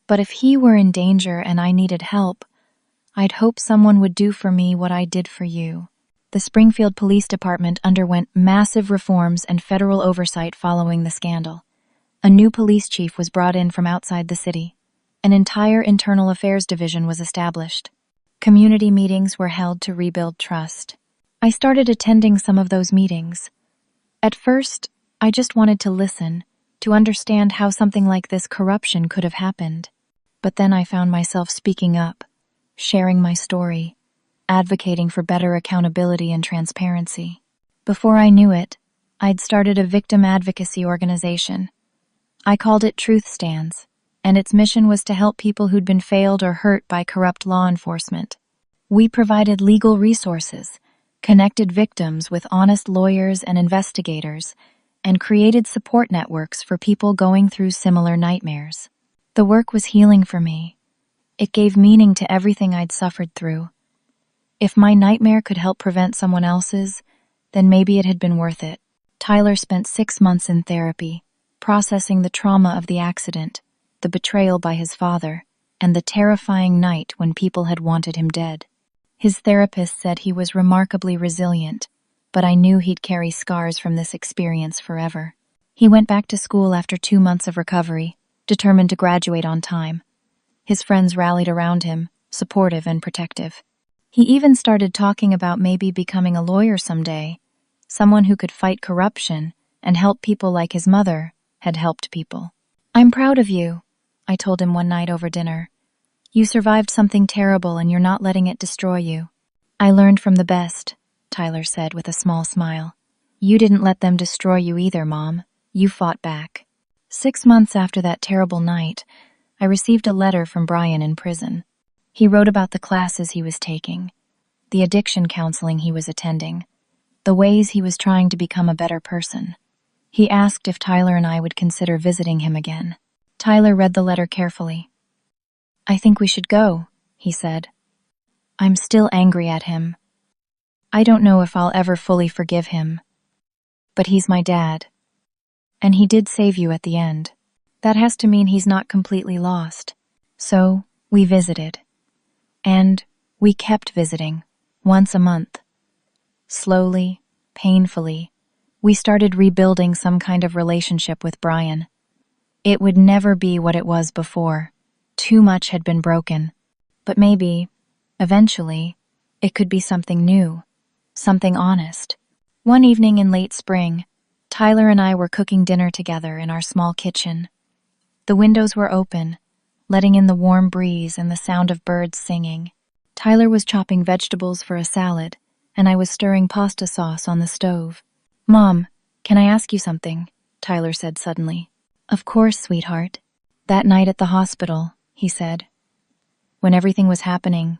But if he were in danger and I needed help, I'd hope someone would do for me what I did for you. The Springfield Police Department underwent massive reforms and federal oversight following the scandal. A new police chief was brought in from outside the city. An entire internal affairs division was established. Community meetings were held to rebuild trust. I started attending some of those meetings. At first, I just wanted to listen, to understand how something like this corruption could have happened. But then I found myself speaking up, sharing my story, advocating for better accountability and transparency. Before I knew it, I'd started a victim advocacy organization. I called it Truth Stands, and its mission was to help people who'd been failed or hurt by corrupt law enforcement. We provided legal resources, connected victims with honest lawyers and investigators, and created support networks for people going through similar nightmares. The work was healing for me. It gave meaning to everything I'd suffered through. If my nightmare could help prevent someone else's, then maybe it had been worth it. Tyler spent 6 months in therapy, processing the trauma of the accident, the betrayal by his father, and the terrifying night when people had wanted him dead. His therapist said he was remarkably resilient, but I knew he'd carry scars from this experience forever. He went back to school after 2 months of recovery, determined to graduate on time. His friends rallied around him, supportive and protective. He even started talking about maybe becoming a lawyer someday, someone who could fight corruption and help people like his mother had helped people. "I'm proud of you," I told him one night over dinner. "You survived something terrible and you're not letting it destroy you." "I learned from the best," Tyler said with a small smile. "You didn't let them destroy you either, Mom. You fought back." 6 months after that terrible night, I received a letter from Brian in prison. He wrote about the classes he was taking, the addiction counseling he was attending, the ways he was trying to become a better person. He asked if Tyler and I would consider visiting him again. Tyler read the letter carefully. "I think we should go," he said. "I'm still angry at him. I don't know if I'll ever fully forgive him. But he's my dad. And he did save you at the end. That has to mean he's not completely lost." So, we visited. And we kept visiting, once a month. Slowly, painfully, we started rebuilding some kind of relationship with Brian. It would never be what it was before. Too much had been broken. But maybe, eventually, it could be something new, something honest. One evening in late spring, Tyler and I were cooking dinner together in our small kitchen. The windows were open, letting in the warm breeze and the sound of birds singing. Tyler was chopping vegetables for a salad, and I was stirring pasta sauce on the stove. "Mom, can I ask you something?" Tyler said suddenly. "Of course, sweetheart." "That night at the hospital," he said, "when everything was happening,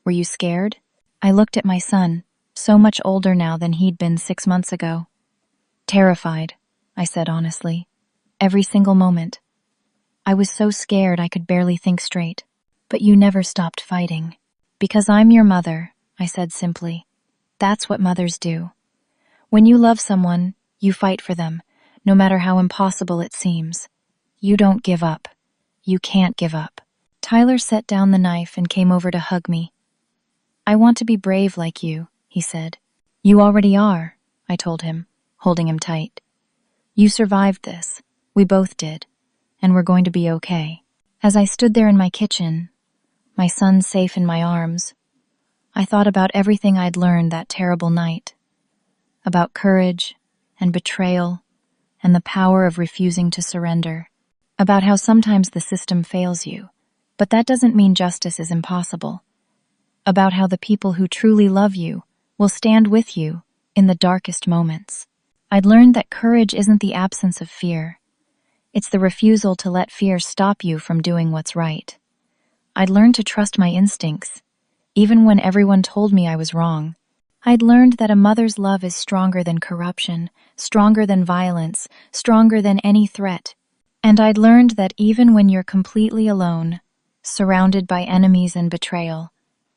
were you scared?" I looked at my son, so much older now than he'd been 6 months ago. "Terrified," I said honestly. "Every single moment. I was so scared I could barely think straight. But you never stopped fighting." "Because I'm your mother," I said simply. "That's what mothers do. When you love someone, you fight for them, no matter how impossible it seems. You don't give up. You can't give up." Tyler set down the knife and came over to hug me. "I want to be brave like you," he said. "You already are," I told him, holding him tight. "You survived this. We both did. And we're going to be okay." As I stood there in my kitchen, my son safe in my arms, I thought about everything I'd learned that terrible night. About courage and betrayal and the power of refusing to surrender. About how sometimes the system fails you, but that doesn't mean justice is impossible. About how the people who truly love you will stand with you in the darkest moments. I'd learned that courage isn't the absence of fear. It's the refusal to let fear stop you from doing what's right. I'd learned to trust my instincts, even when everyone told me I was wrong. I'd learned that a mother's love is stronger than corruption, stronger than violence, stronger than any threat. And I'd learned that even when you're completely alone, surrounded by enemies and betrayal,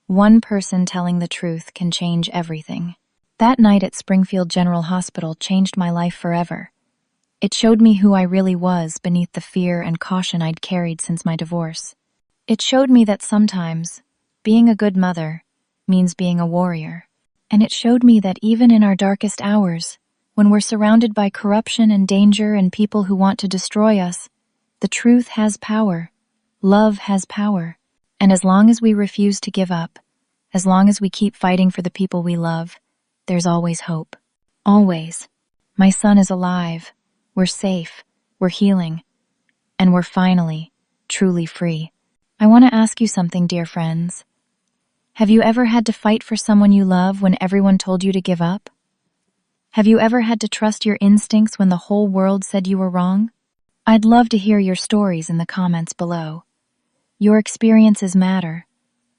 one person telling the truth can change everything. That night at Springfield General Hospital changed my life forever. It showed me who I really was beneath the fear and caution I'd carried since my divorce. It showed me that sometimes, Being a good mother means being a warrior. And it showed me that even in our darkest hours, when we're surrounded by corruption and danger and people who want to destroy us, the truth has power. Love has power. And as long as we refuse to give up, as long as we keep fighting for the people we love, there's always hope. Always. My son is alive. We're safe. We're healing. And we're finally, truly free. I want to ask you something, dear friends. Have you ever had to fight for someone you love when everyone told you to give up? Have you ever had to trust your instincts when the whole world said you were wrong? I'd love to hear your stories in the comments below. Your experiences matter,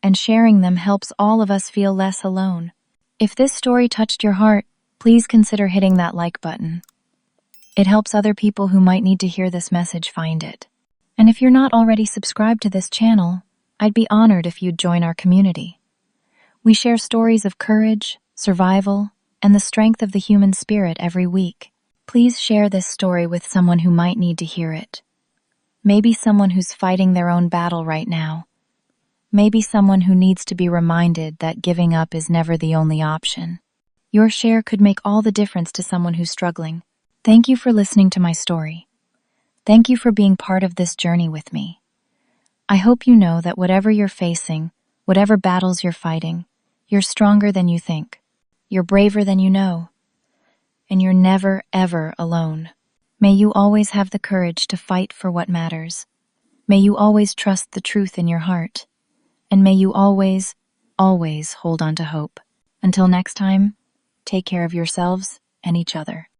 and sharing them helps all of us feel less alone. If this story touched your heart, please consider hitting that like button. It helps other people who might need to hear this message find it. And if you're not already subscribed to this channel, I'd be honored if you'd join our community. We share stories of courage, survival, and the strength of the human spirit every week. Please share this story with someone who might need to hear it. Maybe someone who's fighting their own battle right now. Maybe someone who needs to be reminded that giving up is never the only option. Your share could make all the difference to someone who's struggling. Thank you for listening to my story. Thank you for being part of this journey with me. I hope you know that whatever you're facing, whatever battles you're fighting, you're stronger than you think. You're braver than you know. And you're never, ever alone. May you always have the courage to fight for what matters. May you always trust the truth in your heart. And may you always, always hold on to hope. Until next time, take care of yourselves and each other.